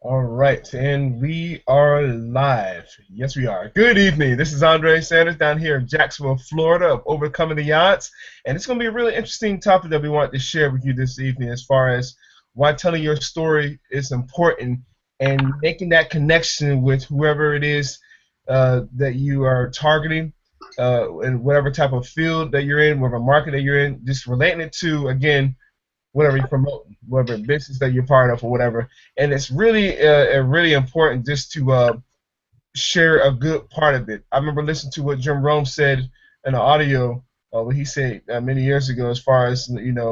All right, and we are live. Yes, we are. Good evening. This is Andre Sanders down here in Jacksonville, Florida, of Overcoming the Odds. And it's going to be a really interesting topic that we want to share with you this evening as far as why telling your story is important and making that connection with whoever it is that you are targeting in whatever type of field that you're in, whatever market that you're in, just relating it to, again, whatever you promote, whatever business that you're part of or whatever. And it's really important just to share a good part of it. I remember listening to what Jim Rome said in the audio, what he said many years ago, as far as talking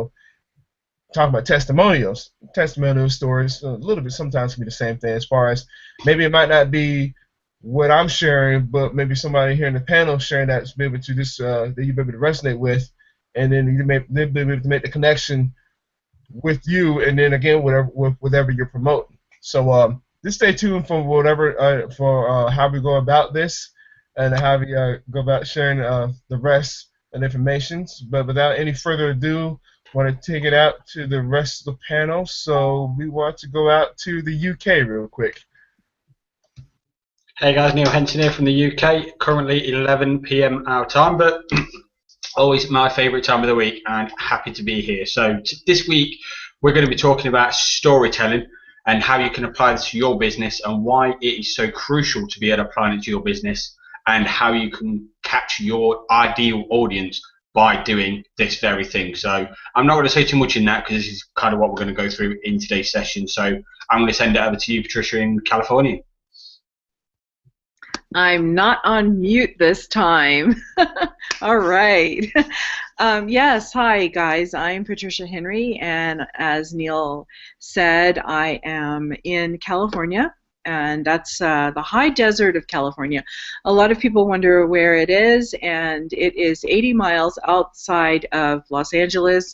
about testimonial stories. A little bit sometimes can be the same thing. As far as maybe it might not be what I'm sharing, but maybe somebody here in the panel sharing that's be able to just that you be able to resonate with, and then you may be able to make the connection with you, and then again whatever you're promoting. So just stay tuned for whatever for how we go about this and how we go about sharing the rest of the information. But without any further ado, I want to take it out to the rest of the panel. So we want to go out to the UK real quick. Hey guys, Neil Henson here from the UK. Currently 11 p.m. our time, but always my favourite time of the week, and happy to be here. So this week we're going to be talking about storytelling and how you can apply this to your business, and why it is so crucial to be able to apply it to your business, and how you can capture your ideal audience by doing this very thing. So I'm not going to say too much in that, because this is kind of what we're going to go through in today's session. So I'm going to send it over to you, Patricia, in California. I'm not on mute this time. All right. Yes, hi guys. I'm Patricia Henry, and as Neil said, I am in California, and that's the high desert of California. A lot of people wonder where it is, and it is 80 miles outside of Los Angeles,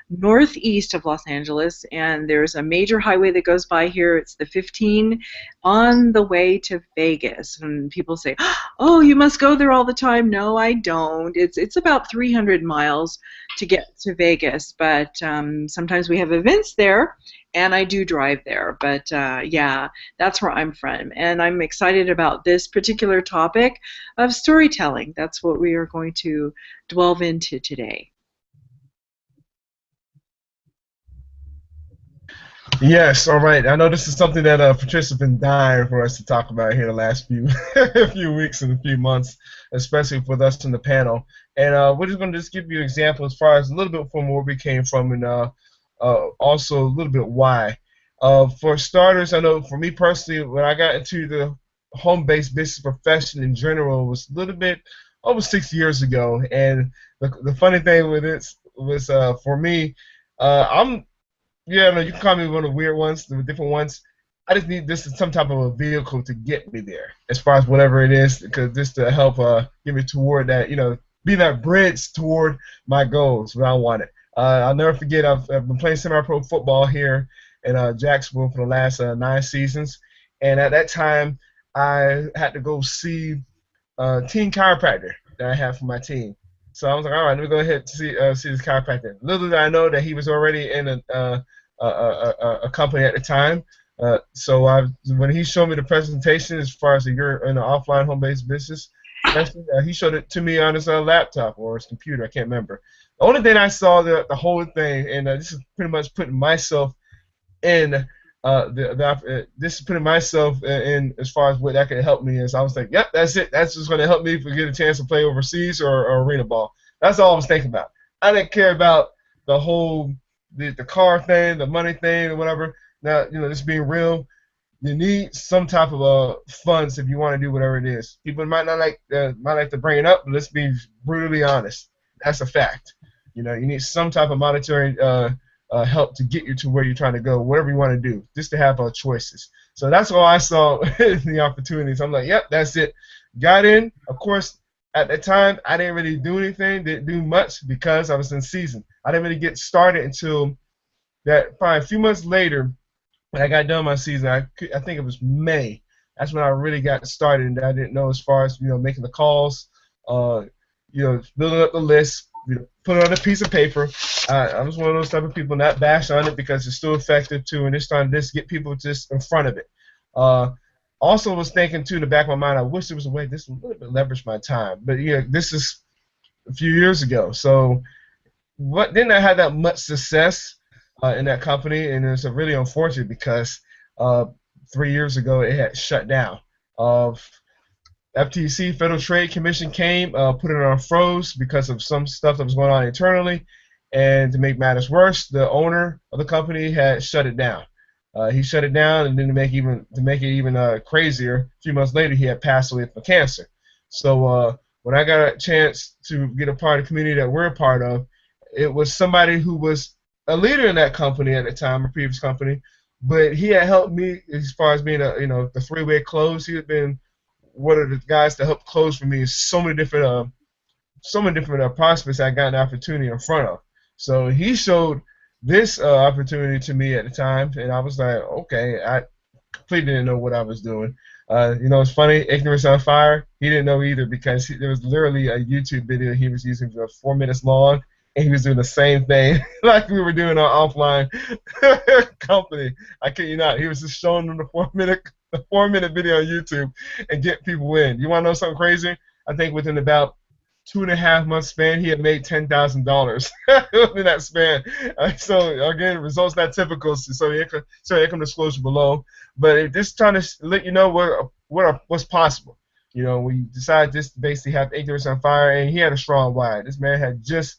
northeast of Los Angeles, and there's a major highway that goes by here. It's the 15 on the way to Vegas. And people say, oh, you must go there all the time. No, I don't. It's about 300 miles to get to Vegas, but sometimes we have events there, and I do drive there. But yeah, that's where I'm from, and I'm excited about this particular topic of storytelling. That's what we are going to delve into today. Yes, all right. I know this is something that Patricia's been dying for us to talk about here the last few few weeks and a few months, especially with us in the panel. And we're just going to just give you an example as far as a little bit from where we came from, and also a little bit why. For starters, I know for me personally, when I got into the home-based business profession in general, it was a little bit over 6 years ago. And the funny thing with it was for me, no, you can call me one of the weird ones, the different ones. I just need this as some type of a vehicle to get me there, as far as whatever it is, because just to help get me toward that, be that bridge toward my goals where I want it. I'll never forget, I've been playing semi-pro football here in Jacksonville for the last 9 seasons, and at that time I had to go see a team chiropractor that I had for my team. So I was like, all right, let me go ahead and see this chiropractor. Little did I know that he was already in a company at the time. So when he showed me the presentation as far as you're in an offline home-based business, he showed it to me on his laptop or his computer. I can't remember. The only thing I saw the whole thing, and this is pretty much putting myself in this is putting myself in as far as what that could help me is. I was like, yep, that's it. That's just going to help me get a chance to play overseas or arena ball. That's all I was thinking about. I didn't care about the whole the car thing, the money thing, or whatever. Now, just being real, you need some type of funds if you want to do whatever it is. People might not like to bring it up, but let's be brutally honest. That's a fact. You need some type of monetary help to get you to where you're trying to go, whatever you want to do, just to have choices. So that's all I saw in the opportunities. I'm like, yep, that's it. Got in. Of course, at the time, I didn't really do anything, didn't do much because I was in season. I didn't really get started until that probably a few months later when I got done my season. I think it was May. That's when I really got started, and I didn't know as far as making the calls, building up the list, put it on a piece of paper. I was one of those type of people not bash on it because it's still effective too, and just trying to just get people just in front of it. Also was thinking too in the back of my mind, I wish there was a way this would a little bit leverage my time. But yeah, this is a few years ago. So what didn't I have that much success in that company, and it's really unfortunate because 3 years ago it had shut down. FTC, Federal Trade Commission, came, put it on froze because of some stuff that was going on internally, and to make matters worse, the owner of the company had shut it down. He shut it down, and then to make it even crazier, a few months later he had passed away from cancer. So when I got a chance to get a part of the community that we're a part of, it was somebody who was a leader in that company at the time, a previous company, but he had helped me as far as being the three-way close. He had been one of the guys that helped close for me in so many different prospects I got an opportunity in front of. So he showed this opportunity to me at the time, and I was like, okay, I completely didn't know what I was doing. It's funny, Ignorance on Fire, he didn't know either because there was literally a YouTube video he was using for 4 minutes long, and he was doing the same thing like we were doing our offline company. I kid you not. He was just showing them the 4-minute video on YouTube and get people in. You want to know something crazy? I think within about 2.5 months span, he had made $10,000 in that span. So again, results not typical. So income disclosure below, but just trying to let you know what's possible. When you decide just to basically have Ignorance on Fire, and he had a strong why. This man had just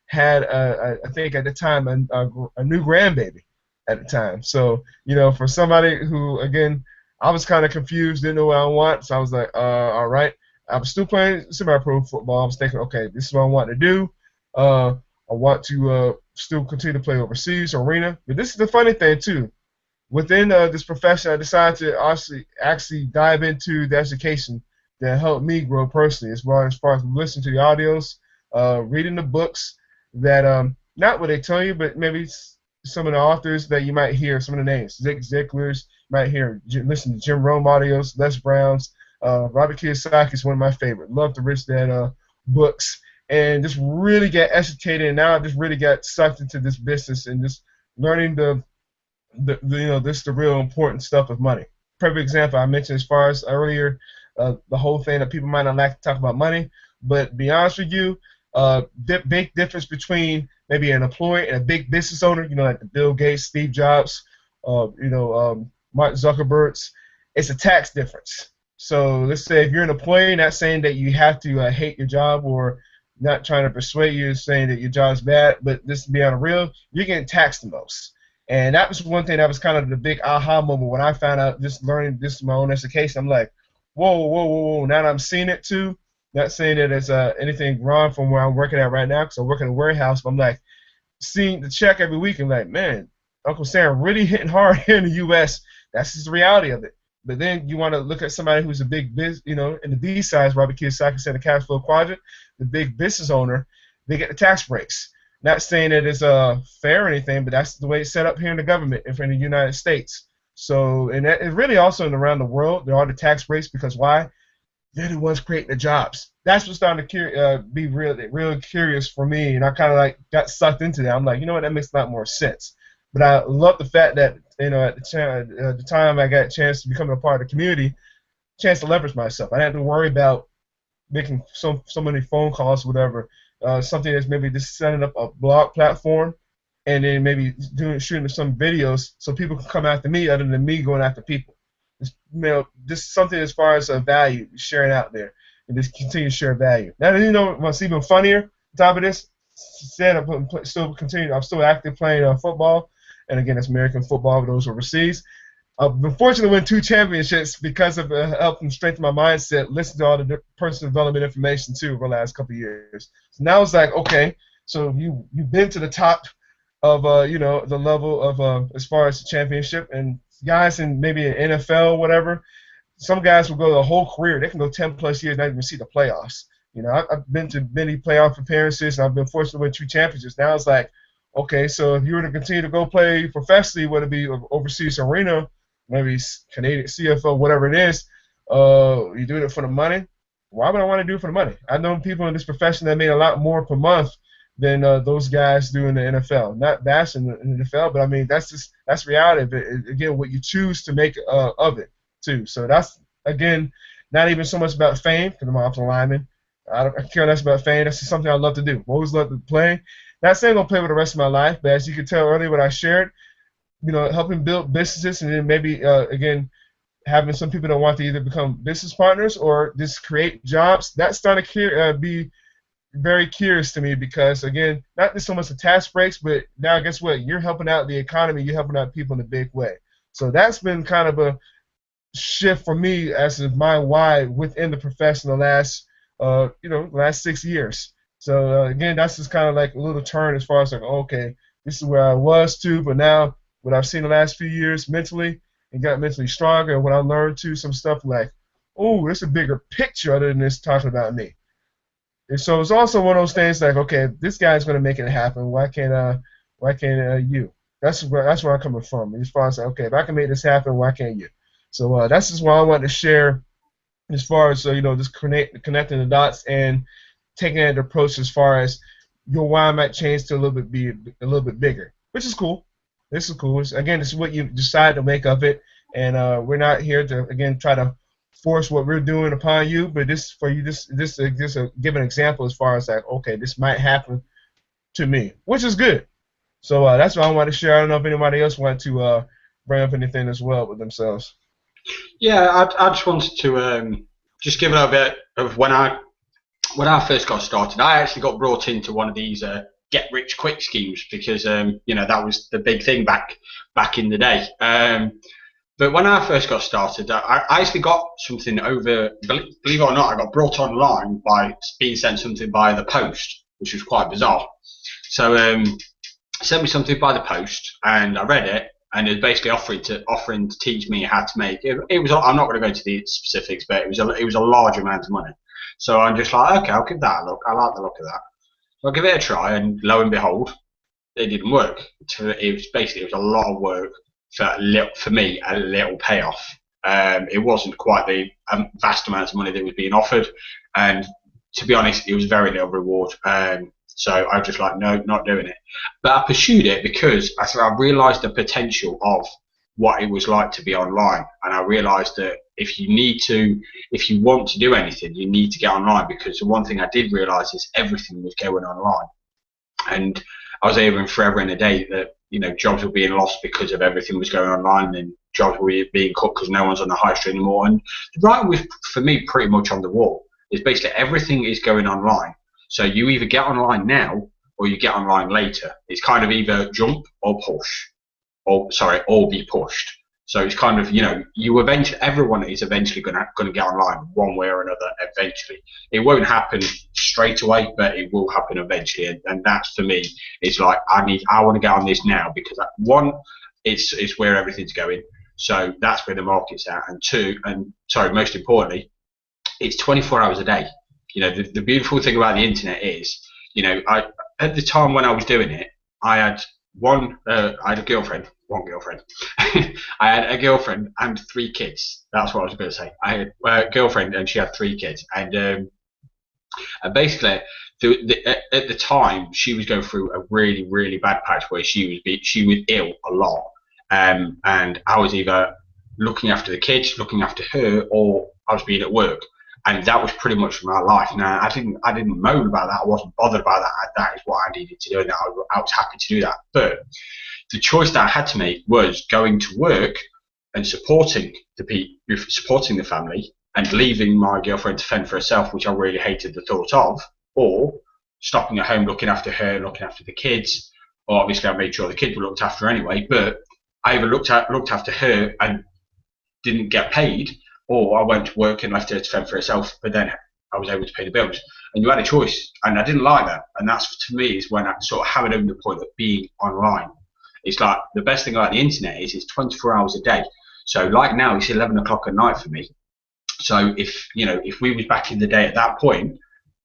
had I think at the time a new grandbaby at the time. So for somebody who, again, I was kind of confused, didn't know what I want, so I was like, all right. I was still playing semi-pro football. I was thinking, okay, this is what I want to do. I want to still continue to play overseas, arena. But this is the funny thing, too. Within this profession, I decided to actually dive into the education that helped me grow personally, as far as listening to the audios, reading the books that, not what they tell you, but maybe some of the authors that you might hear, some of the names. Zig Ziglar's, you might listen to Jim Rome audios, Les Brown's. Robert Kiyosaki is one of my favorite. Love the Rich Dad books, and just really got educated. And now I just really got sucked into this business and just learning the real important stuff of money. Perfect example I mentioned as far as earlier, the whole thing that people might not like to talk about money, but to be honest with you, big difference between maybe an employee and a big business owner. Like the Bill Gates, Steve Jobs, Mark Zuckerberg's. It's a tax difference. So let's say if you're an employee, not saying that you have to hate your job or not trying to persuade you saying that your job's bad, but just to be on the real, you're getting taxed the most. And that was one thing that was kind of the big aha moment when I found out, just learning this my own education. I'm like, whoa. Now that I'm seeing it too, not saying that it's anything wrong from where I'm working at right now, because I work in a warehouse, but I'm like, seeing the check every week and like, man, Uncle Sam really hitting hard here in the U.S. That's just the reality of it. But then you want to look at somebody who's a big business, in the B size, Robert Kiyosaki said the cash flow quadrant, the big business owner, they get the tax breaks. Not saying that it's fair or anything, but that's the way it's set up here in the government and in the United States. So, and that is really also around the world, there are the tax breaks because why? They're the ones creating the jobs. That's what's starting to be real curious for me, and I kind of like got sucked into that. I'm like, that makes a lot more sense. But I love the fact that at the time I got a chance to become a part of the community, chance to leverage myself. I didn't have to worry about making so many phone calls, whatever. Something that's maybe just setting up a blog platform, and then maybe shooting some videos so people can come after me other than me going after people. Just something as far as value, sharing out there, and just continue to share value. Now, what's even funnier, on top of this, I'm still active playing football. And again, it's American football for those overseas. I've been fortunate to win 2 championships because of helping strengthen my mindset, listen to all the personal development information too over the last couple of years. So now it's like, okay, so you've been to the top of the level of as far as the championship, and guys in maybe an NFL or whatever, some guys will go the whole career. They can go 10+ years not even see the playoffs. I've been to many playoff appearances, and I've been fortunate to win 2 championships. Now it's like, okay, so if you were to continue to go play professionally, whether it be overseas arena, maybe Canadian CFL, whatever it is, you doing it for the money. Why would I want to do it for the money? I know people in this profession that made a lot more per month than those guys do in the NFL. Not bashing the NFL, but I mean that's reality. But again, what you choose to make of it. too. So that's, again, not even so much about fame, because I'm an offensive lineman. I care less about fame. That's just something I love to do. Always love to play. Not saying I'm going to play for the rest of my life, but as you can tell earlier what I shared, helping build businesses, and then maybe, again, having some people that want to either become business partners or just create jobs, that's starting to be very curious to me, because, again, not just so much the tax breaks, but now guess what? You're helping out the economy. You're helping out people in a big way. So that's been kind of a shift for me as of my why within the profession the last 6 years. So again, that's just kind of like a little turn as far as like, okay, this is where I was too, but now what I've seen the last few years mentally and got mentally stronger, and what I learned too, some stuff like, oh, there's a bigger picture other than this talking about me. And so it's also one of those things like, okay, this guy's going to make it happen. Why can't you? That's where I'm coming from. As far as, okay, if I can make this happen, why can't you? So that's just what I wanted to share as far as, just connecting the dots and taking that approach as far as your why might change to be a little bit bigger, which is cool. This is cool. Again, this is what you decide to make of it, and we're not here to, again, try to force what we're doing upon you, but this for you, this give an example as far as like, okay, this might happen to me, which is good. So that's what I want to share. I don't know if anybody else want to bring up anything as well with themselves. Yeah, I just wanted to just give a little bit of when I first got started. I actually got brought into one of these get rich quick schemes because that was the big thing back in the day. But when I first got started, I actually got something over. Believe it or not, I got brought online by being sent something by the post, which was quite bizarre. So sent me something by the post, and I read it. And it was basically offering to teach me how to make it. It was, I'm not going to go into the specifics, but it was a large amount of money. So I'm just like, okay, I'll give that a look. I like the look of that. So I'll give it a try, and lo and behold, it didn't work. It was a lot of work for me, a little payoff. It wasn't quite the vast amounts of money that was being offered, and to be honest, it was very little reward. So I was just like, no, not doing it. But I pursued it because I realised the potential of what it was like to be online, and I realised that if you want to do anything, you need to get online, because the one thing I did realise is everything was going online, and I was hearing forever and a day that jobs were being lost because of everything was going online, and jobs were being cut because no one's on the high street anymore. And the writing was, for me, pretty much on the wall. It's basically everything is going online. So you either get online now or you get online later. It's kind of either jump or push, or be pushed. So it's kind of, everyone is eventually going to get online one way or another eventually. It won't happen straight away, but it will happen eventually. And that's, for me, it's like I want to get on this now, because one, it's where everything's going. So that's where the market's at. And two, most importantly, it's 24 hours a day. The beautiful thing about the internet is, at the time when I was doing it, I had a girlfriend. One girlfriend. I had a girlfriend and 3 kids. That's what I was going to say. I had a girlfriend and she had 3 kids. And basically, at the time, she was going through a really, really bad patch where she was ill a lot. And I was either looking after the kids, looking after her, or I was being at work. And that was pretty much my life. Now, I didn't moan about that. I wasn't bothered about that. That is what I needed to do, and I was happy to do that. But the choice that I had to make was going to work and supporting the family, and leaving my girlfriend to fend for herself, which I really hated the thought of, or stopping at home, looking after her, looking after the kids. Or obviously, I made sure the kids were looked after anyway. But I either looked after her and didn't get paid, or I went to work and left her to fend for herself, but then I was able to pay the bills. And you had a choice, and I didn't like that. And that's, to me, is when I sort of hammered home the point of being online. It's like, the best thing about the internet is it's 24 hours a day. So like now, it's 11 o'clock at night for me. So if we was back in the day at that point,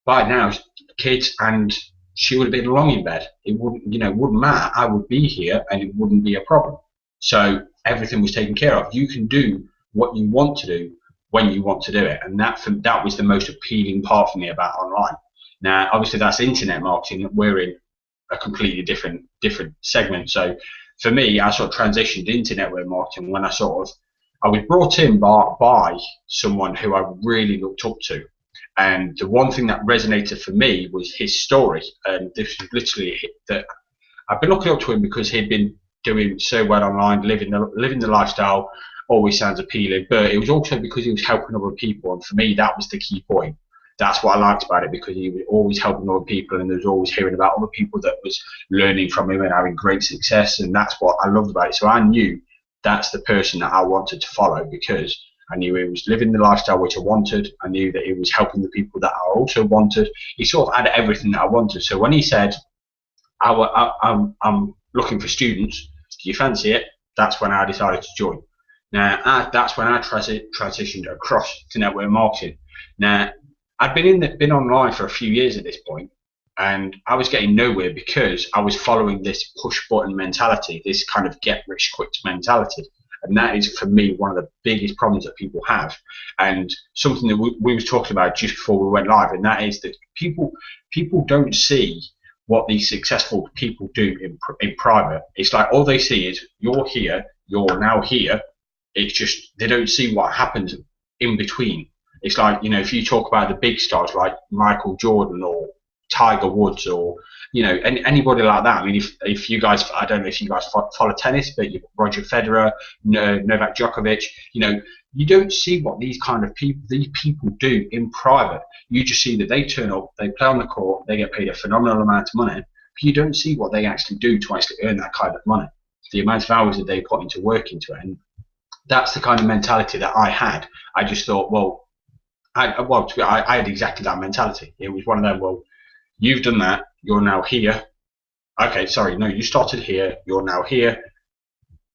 by now, kids and she would have been long in bed. It wouldn't matter. I would be here and it wouldn't be a problem. So everything was taken care of. You can do what you want to do when you want to do it, and that was the most appealing part for me about online. Now, obviously, that's internet marketing. We're in a completely different segment. So, for me, I sort of transitioned into network marketing when I I was brought in by someone who I really looked up to. And the one thing that resonated for me was his story. And this was literally that I've been looking up to him because he'd been doing so well online, living the lifestyle, always sounds appealing. But it was also because he was helping other people. And for me, that was the key point. That's what I liked about it, because he was always helping other people, and there was always hearing about other people that was learning from him and having great success. And that's what I loved about it. So I knew that's the person that I wanted to follow, because I knew he was living the lifestyle which I wanted. I knew that he was helping the people that I also wanted. He sort of had everything that I wanted. So when he said, I'm looking for students, do you fancy it? That's when I decided to join. Now, that's when I transitioned across to network marketing. Now, I'd been online for a few years at this point, and I was getting nowhere because I was following this push button mentality, this kind of get rich quick mentality. And that is, for me, one of the biggest problems that people have, and something that we was talking about just before we went live, and that is that people don't see what these successful people do in private. It's like all they see is you're here, you're now here. It's just they don't see what happens in between. It's like, you know, if you talk about the big stars like Michael Jordan or Tiger Woods, or, you know, anybody like that. I mean, if you guys, I don't know if you guys follow tennis, but you've got Roger Federer, Novak Djokovic, you know, you don't see what these people do in private. You just see that they turn up, they play on the court, they get paid a phenomenal amount of money, but you don't see what they actually do to actually earn that kind of money, the amount of hours that they put into work into it. And that's the kind of mentality that I had. I just thought, well, I had exactly that mentality. It was one of them, well, you've done that, you're now here. Okay, sorry, no, you started here, you're now here.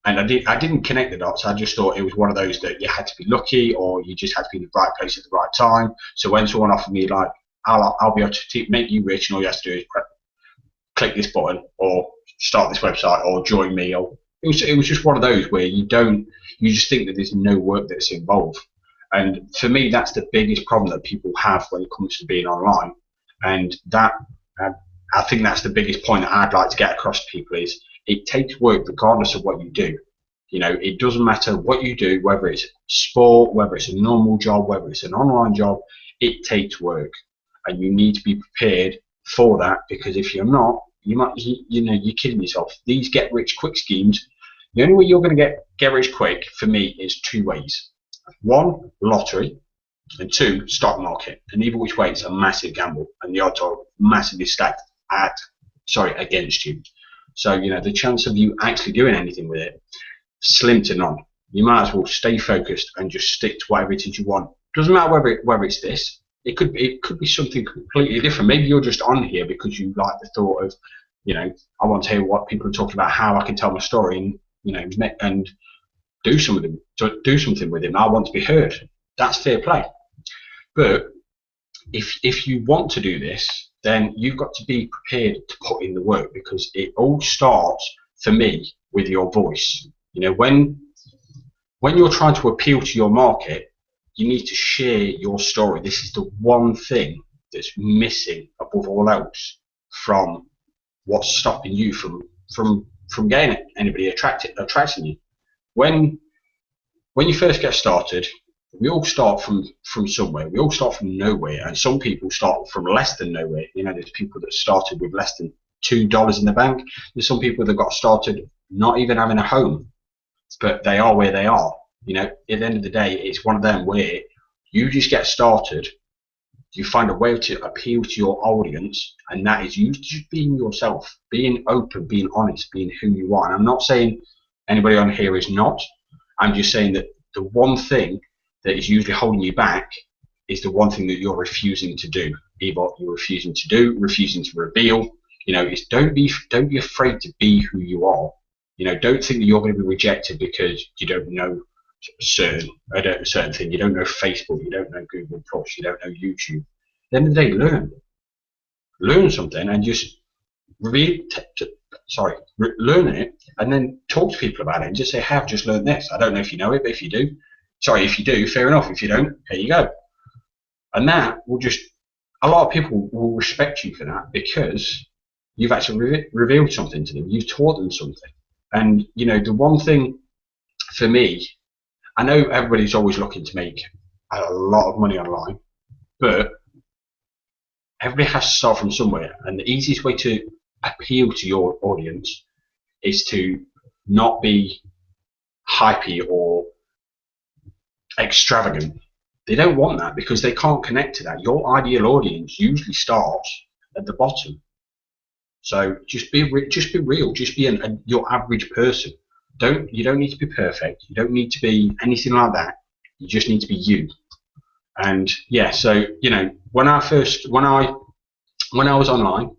And I didn't connect the dots. I just thought it was one of those that you had to be lucky, or you just had to be in the right place at the right time. So when someone offered me, like, I'll be able to make you rich, and all you have to do is click this button, or start this website, or join me, or it was just one of those where you just think that there's no work that's involved. And for me, that's the biggest problem that people have when it comes to being online. And that, I think that's the biggest point that I'd like to get across to people is it takes work regardless of what you do. You know, it doesn't matter what you do, whether it's sport, whether it's a normal job, whether it's an online job, it takes work. And you need to be prepared for that, because if you're not, you're kidding yourself. These get rich quick schemes, the only way you're going to get rich quick, for me, is two ways. One, lottery, and two, stock market. And either which way, it's a massive gamble, and the odds are massively stacked against you. So, you know, the chance of you actually doing anything with it, slim to none. You might as well stay focused and just stick to whatever it is you want. Doesn't matter whether it's this. It could be something completely different. Maybe you're just on here because you like the thought of, you know, I want to hear what people are talking about, how I can tell my story, and, you know, and do something with him. I want to be heard. That's fair play. But if you want to do this, then you've got to be prepared to put in the work, because it all starts, for me, with your voice. You know, when you're trying to appeal to your market, you need to share your story. This is the one thing that's missing above all else from what's stopping you from getting anybody attracting you. When you first get started, we all start from somewhere. We all start from nowhere, and some people start from less than nowhere. You know, there's people that started with less than $2 in the bank. There's some people that got started not even having a home, but they are where they are. You know, at the end of the day, it's one of them where you just get started, you find a way to appeal to your audience, and that is you just being yourself, being open, being honest, being who you are. And I'm not saying anybody on here is not. I'm just saying that the one thing that is usually holding you back is the one thing that you're refusing to do. Either you're refusing to reveal. You know, it's don't be afraid to be who you are. You know, don't think that you're going to be rejected because you don't know certain thing. You don't know Facebook, you don't know Google Plus, you don't know YouTube. At the end of the day, learn something, and just learn it, and then talk to people about it, and just say, "Hey, I've just learned this. I don't know if you know it, but if you do, fair enough. If you don't, here you go." And that will just, a lot of people will respect you for that, because you've actually revealed something to them. You've taught them something. And, you know, the one thing for me, I know everybody's always looking to make a lot of money online, but everybody has to start from somewhere, and the easiest way to appeal to your audience is to not be hypey or extravagant. They don't want that because they can't connect to that. Your ideal audience usually starts at the bottom. So just be real. Just be your average person. You don't need to be perfect. You don't need to be anything like that. You just need to be you. And yeah, so you know, when I was online,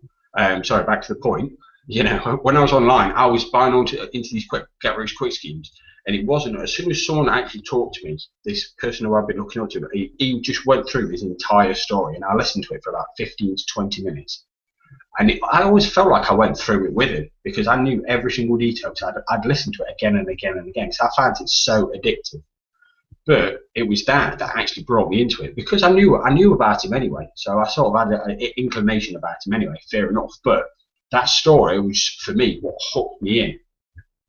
sorry, back to the point. You know, when I was online, I was buying into these get rich quick schemes, and it wasn't as soon as someone actually talked to me. This person who I've been looking up to, he just went through his entire story, and I listened to it for about 15 to 20 minutes. And I always felt like I went through it with him because I knew every single detail. So I'd listen to it again and again and again. So I found it so addictive. But it was that actually brought me into it because I knew about him anyway. So I sort of had an inclination about him anyway, fair enough. But that story was, for me, what hooked me in.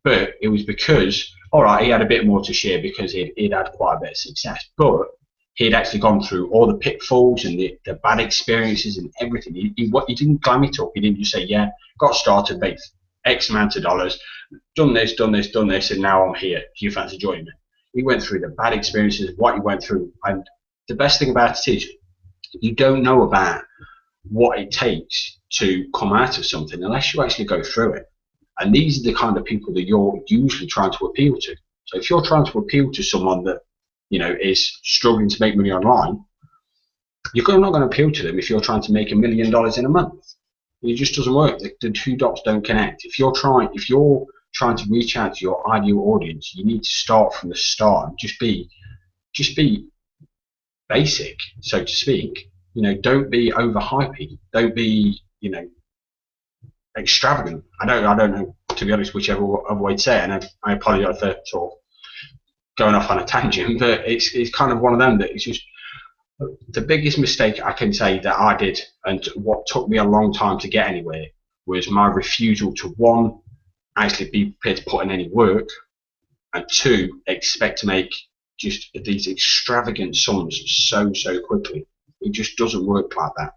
But it was because, all right, he had a bit more to share because he'd had quite a bit of success. But he'd actually gone through all the pitfalls and the bad experiences and everything. He didn't glam it up. He didn't just say, yeah, got started, made X amount of dollars, done this, and now I'm here. Do you fancy joining me? He went through the bad experiences, what he went through. And the best thing about it is you don't know about what it takes to come out of something unless you actually go through it. And these are the kind of people that you're usually trying to appeal to. So if you're trying to appeal to someone that, you know, is struggling to make money online, you're not going to appeal to them if you're trying to make $1 million in a month. It just doesn't work. The two dots don't connect. If you're trying to reach out to your ideal audience, you need to start from the start and just be basic, so to speak. You know, don't be overhypey. Don't be, you know, extravagant. I don't know, to be honest, whichever other way to say it, and I apologize for sort of going off on a tangent, but it's kind of one of them that it's just the biggest mistake I can say that I did, and what took me a long time to get anywhere, was my refusal to, one, actually be prepared to put in any work, and two, expect to make just these extravagant sums so quickly. It just doesn't work like that.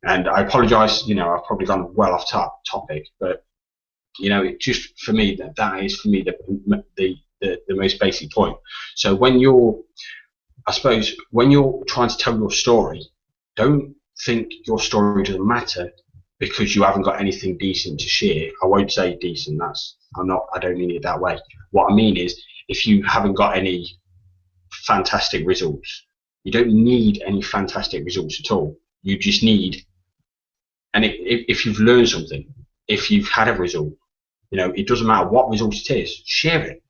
And I apologize, you know, I've probably gone well off topic, but you know, it just, for me, that is for me the most basic point. So when you're trying to tell your story, don't think your story doesn't matter because you haven't got anything decent to share. I won't say decent. I don't mean it that way. What I mean is, if you haven't got any fantastic results, you don't need any fantastic results at all. You just need, and if you've learned something, if you've had a result, you know, it doesn't matter what result it is, share it,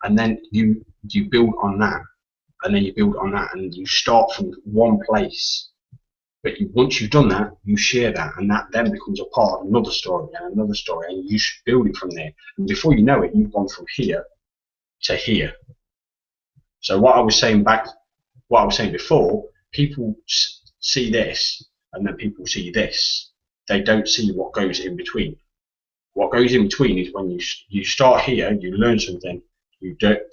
and then you build on that, and then you build on that, and you start from one place. But once you've done that, you share that, and that then becomes a part of another story and another story, and you should build it from there. And before you know it, you've gone from here to here. So what I was saying before, people see this, and then people see this. They don't see what goes in between. What goes in between is when you start here, you learn something,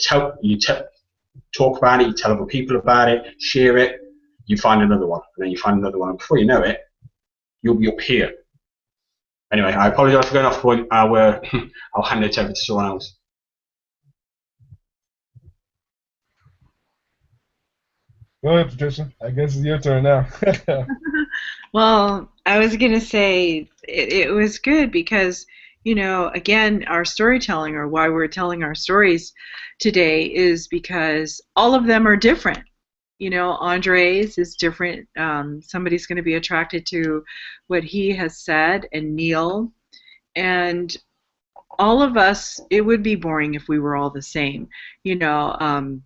talk about it, you tell other people about it, share it, you find another one, and then you find another one, and before you know it, you'll be up here. Anyway, I apologize for going off point. I'll hand it over to someone else. Go ahead, Patricia. I guess it's your turn now. Well, I was going to say it was good because, you know, again, our storytelling, or why we're telling our stories today, is because all of them are different. You know, Andre's is different. Somebody's going to be attracted to what he has said, and Neil. And all of us, it would be boring if we were all the same. You know,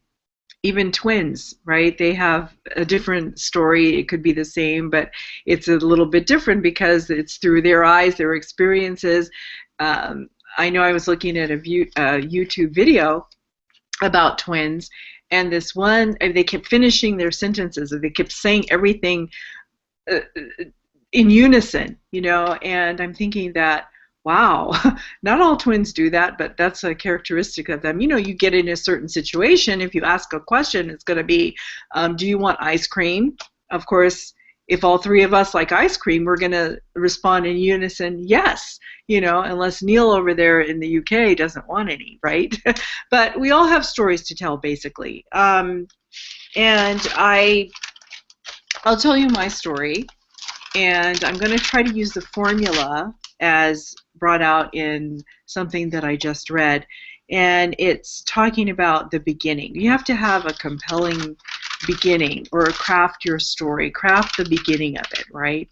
even twins, right? They have a different story. It could be the same, but it's a little bit different because it's through their eyes, their experiences. I know I was looking at a YouTube video about twins, and this one, they kept finishing their sentences, and they kept saying everything in unison, you know, and I'm thinking that wow, not all twins do that, but that's a characteristic of them. You know, you get in a certain situation, if you ask a question, it's going to be, do you want ice cream? Of course, if all three of us like ice cream, we're going to respond in unison, yes, you know, unless Neil over there in the UK doesn't want any, right? But we all have stories to tell, basically. And I'll tell you my story, and I'm going to try to use the formula as brought out in something that I just read, and it's talking about the beginning. You have to have a compelling beginning, or craft your story, craft the beginning of it, right?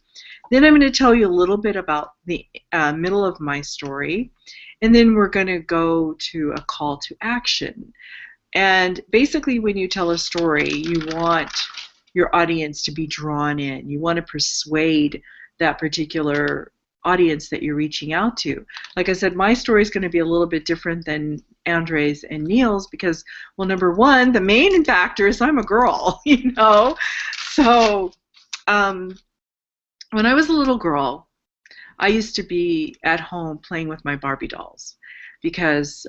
Then I'm going to tell you a little bit about the middle of my story, and then we're going to go to a call to action. And basically, when you tell a story, you want your audience to be drawn in. You want to persuade that particular audience that you're reaching out to. Like I said, my story is going to be a little bit different than Andre's and Neil's because, well, number one, the main factor is I'm a girl, you know. So when I was a little girl, I used to be at home playing with my Barbie dolls because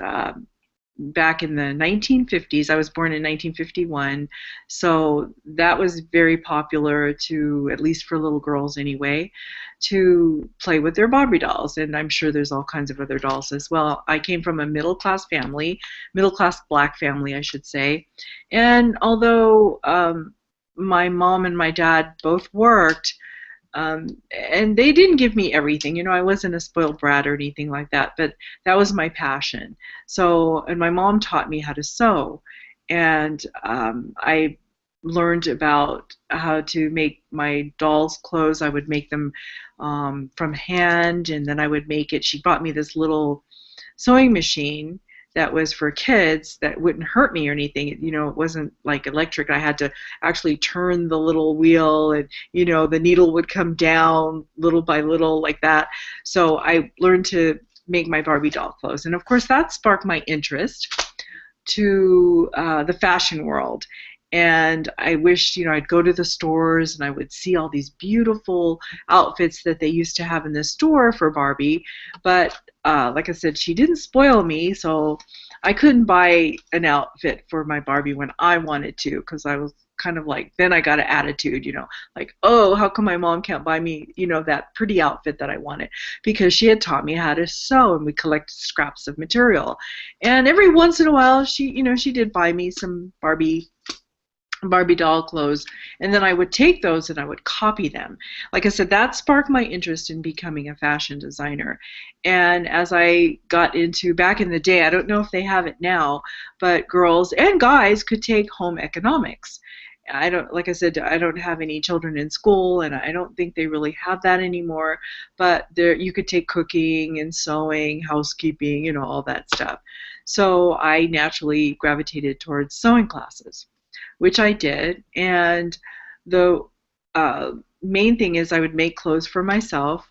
back in the 1950s, I was born in 1951, so that was very popular to, at least for little girls anyway, to play with their Barbie dolls, and I'm sure there's all kinds of other dolls as well. I came from a middle-class family, middle-class black family, I should say, and although my mom and my dad both worked, and they didn't give me everything. You know, I wasn't a spoiled brat or anything like that, but that was my passion. So, and my mom taught me how to sew, and I learned about how to make my dolls' clothes. I would make them from hand, and then I would make it. She bought me this little sewing machine that was for kids that wouldn't hurt me or anything. You know, it wasn't like electric. I had to actually turn the little wheel, and you know, the needle would come down little by little like that. So I learned to make my Barbie doll clothes, and of course that sparked my interest to the fashion world. And I wished, you know, I'd go to the stores and I would see all these beautiful outfits that they used to have in the store for Barbie. But like I said, she didn't spoil me, so I couldn't buy an outfit for my Barbie when I wanted to, because I was kind of like, then I got an attitude, you know, like, oh, how come my mom can't buy me, you know, that pretty outfit that I wanted? Because she had taught me how to sew, and we collected scraps of material. And every once in a while, she, you know, she did buy me some Barbie doll clothes, and then I would take those and I would copy them. Like I said, that sparked my interest in becoming a fashion designer. And as I got into, back in the day, I don't know if they have it now, but girls and guys could take home economics. I don't, like I said, I don't have any children in school, and I don't think they really have that anymore, but there you could take cooking and sewing, housekeeping, you know, all that stuff. So I naturally gravitated towards sewing classes, which I did, and the main thing is I would make clothes for myself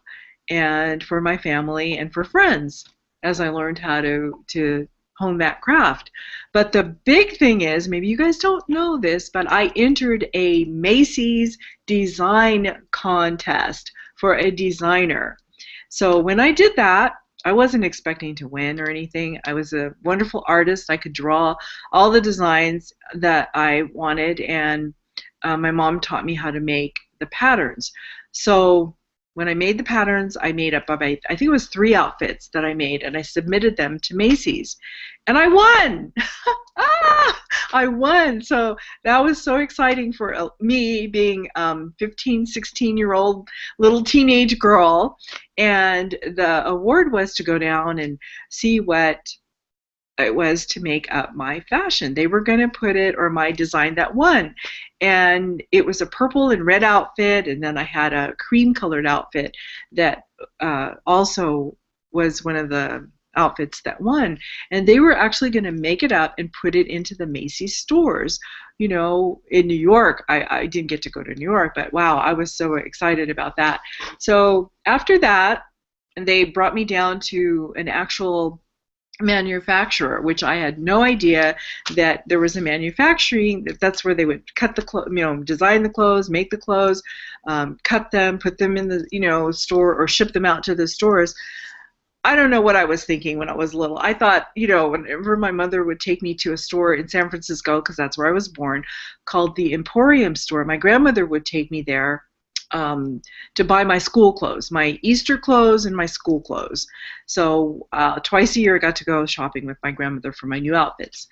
and for my family and for friends as I learned how to hone that craft. But the big thing is, maybe you guys don't know this, but I entered a Macy's design contest for a designer. So when I did that, I wasn't expecting to win or anything. I was a wonderful artist. I could draw all the designs that I wanted, and my mom taught me how to make the patterns. So when I made the patterns, I made up about, I think it was 3 outfits that I made, and I submitted them to Macy's, and I won. I won. So that was so exciting for me, being 15, 16-year-old little teenage girl. And the award was to go down and see what it was to make up my fashion. They were going to put it, or my design that won. And it was a purple and red outfit, and then I had a cream-colored outfit that also was one of the outfits that won. And they were actually going to make it up and put it into the Macy's stores, you know, in New York. I didn't get to go to New York, but wow, I was so excited about that. So after that, they brought me down to an actual manufacturer, which I had no idea that there was a manufacturing, that's where they would cut the clothes, you know, design the clothes, make the clothes, cut them, put them in the, you know, store, or ship them out to the stores. I don't know what I was thinking when I was little. I thought, whenever my mother would take me to a store in San Francisco, because that's where I was born, called the Emporium store, my grandmother would take me there to buy my school clothes, my Easter clothes and my school clothes. So twice a year I got to go shopping with my grandmother for my new outfits.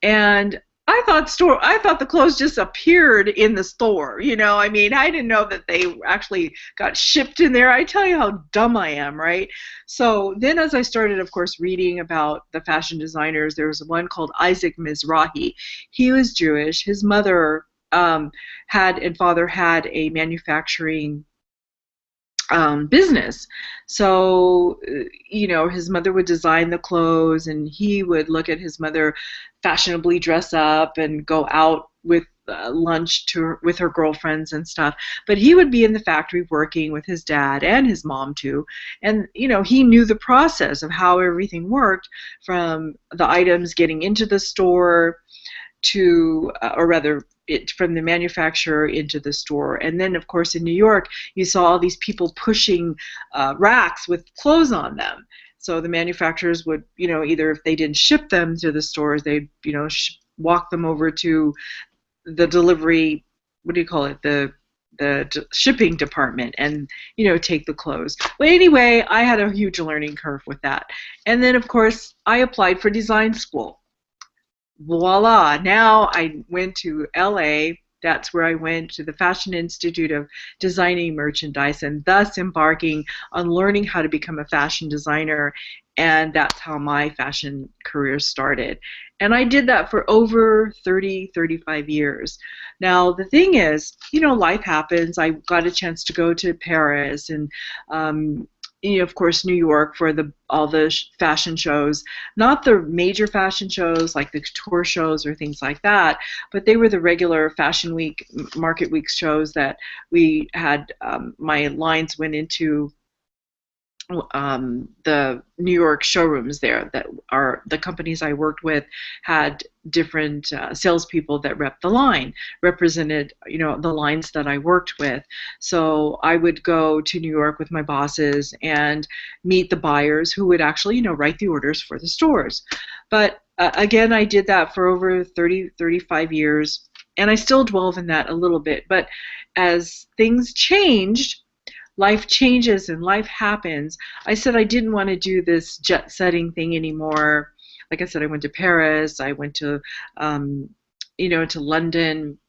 And I thought the clothes just appeared in the store. I mean, I didn't know that they actually got shipped in there. I tell you how dumb I am, right? So then as I started, of course, reading about the fashion designers, there was one called Isaac Mizrahi. He was Jewish. His mother and father had a manufacturing business. So, his mother would design the clothes, and he would look at his mother fashionably dress up and go out with lunch with her girlfriends and stuff. But he would be in the factory working with his dad and his mom too. And, he knew the process of how everything worked, from the items getting into the store to, or rather, from the manufacturer into the store. And then, of course, in New York, you saw all these people pushing racks with clothes on them. So the manufacturers would, either if they didn't ship them to the stores, they'd, walk them over to the delivery, what do you call it, the shipping department, and take the clothes. But anyway, I had a huge learning curve with that. And then, of course, I applied for design school. Voila, now I went to LA. That's where I went to the Fashion Institute of Designing Merchandise, and thus embarking on learning how to become a fashion designer. And that's how my fashion career started. And I did that for over 35 years. Now, the thing is, life happens. I got a chance to go to Paris and of course, New York for all the fashion shows, not the major fashion shows like the couture shows or things like that, but they were the regular Fashion Week, Market Week shows that we had. My lines went into the New York showrooms there. That are the companies I worked with had different salespeople that represented the lines that I worked with. So I would go to New York with my bosses and meet the buyers who would actually write the orders for the stores. But again, I did that for over 35 years, and I still dwell in that a little bit. But as things changed, life changes and life happens. I said I didn't want to do this jet-setting thing anymore. Like I said, I went to Paris, I went to, to London,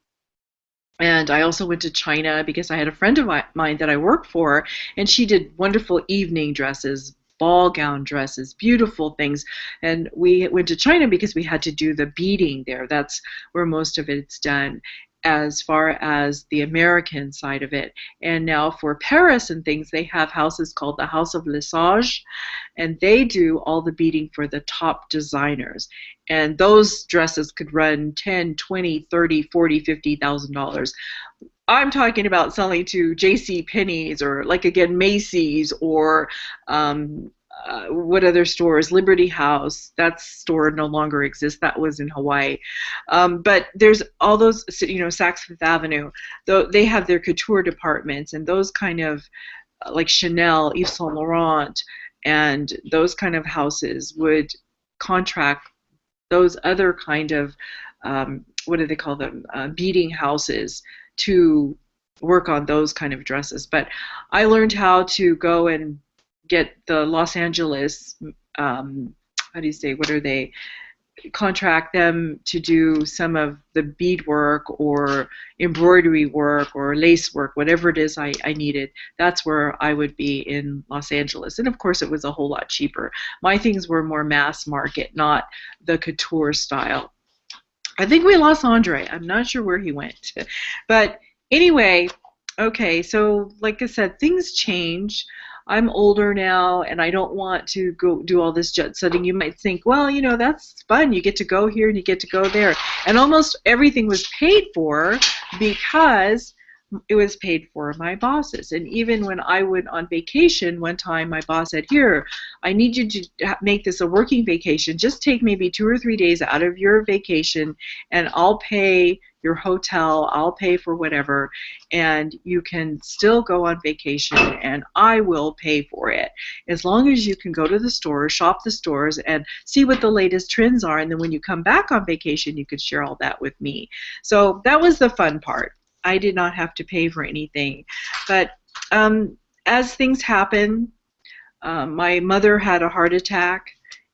and I also went to China because I had a friend of mine that I worked for, and she did wonderful evening dresses, ball gown dresses, beautiful things. And we went to China because we had to do the beading there. That's where most of it's done, as far as the American side of it. And now for Paris and things, they have houses called the House of Lesage, and they do all the beading for the top designers. And those dresses could run $10, $20, $30, $40, $50,000. I'm talking about selling to J.C. Penney's, or like again Macy's, or what other stores? Liberty House. That store no longer exists. That was in Hawaii. But there's all those, Saks Fifth Avenue. Though they have their couture departments, and those kind of like Chanel, Yves Saint Laurent, and those kind of houses would contract those other kind of what do they call them? Beading houses to work on those kind of dresses. But I learned how to go and get the Los Angeles, contract them to do some of the bead work or embroidery work or lace work, whatever it is I needed. That's where I would be in Los Angeles. And of course it was a whole lot cheaper. My things were more mass market, not the couture style. I think we lost Andre. I'm not sure where he went. But anyway, okay, so like I said, things change. I'm older now, and I don't want to go do all this jet setting. You might think, well, that's fun. You get to go here and you get to go there. And almost everything was paid for because it was paid for by my bosses. And even when I went on vacation, one time my boss said, here, I need you to make this a working vacation. Just take maybe 2 or 3 days out of your vacation, and I'll pay your hotel, I'll pay for whatever, and you can still go on vacation, and I will pay for it. As long as you can go to the stores, shop the stores, and see what the latest trends are, and then when you come back on vacation, you could share all that with me. So that was the fun part. I did not have to pay for anything. But as things happen, my mother had a heart attack,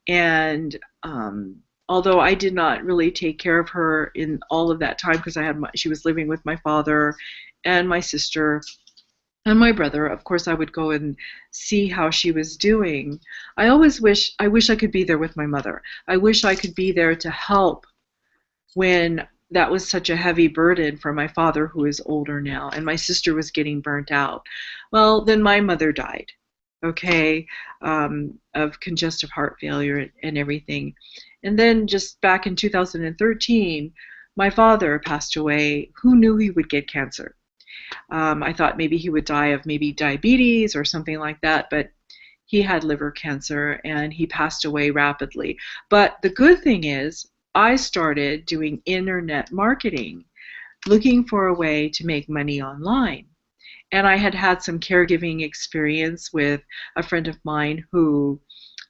and although I did not really take care of her in all of that time because she was living with my father and my sister and my brother. Of course, I would go and see how she was doing. I wish I could be there with my mother. I wish I could be there to help when that was such a heavy burden for my father, who is older now, and my sister was getting burnt out. Well, then my mother died, okay, of congestive heart failure and everything. And then just back in 2013, my father passed away. Who knew he would get cancer? I thought maybe he would die of maybe diabetes or something like that, but he had liver cancer and he passed away rapidly. But the good thing is, I started doing internet marketing, looking for a way to make money online. And I had had some caregiving experience with a friend of mine who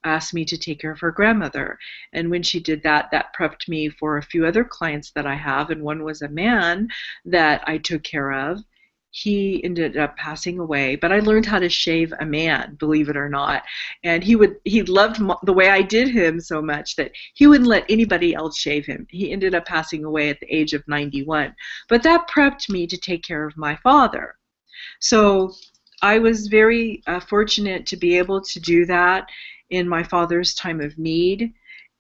asked me to take care of her grandmother. And when she did that, that prepped me for a few other clients that I have. And one was a man that I took care of. He ended up passing away, but I learned how to shave a man, believe it or not. And he loved the way I did him so much that he wouldn't let anybody else shave him. He ended up passing away at the age of 91. But that prepped me to take care of my father. So I was very fortunate to be able to do that in my father's time of need.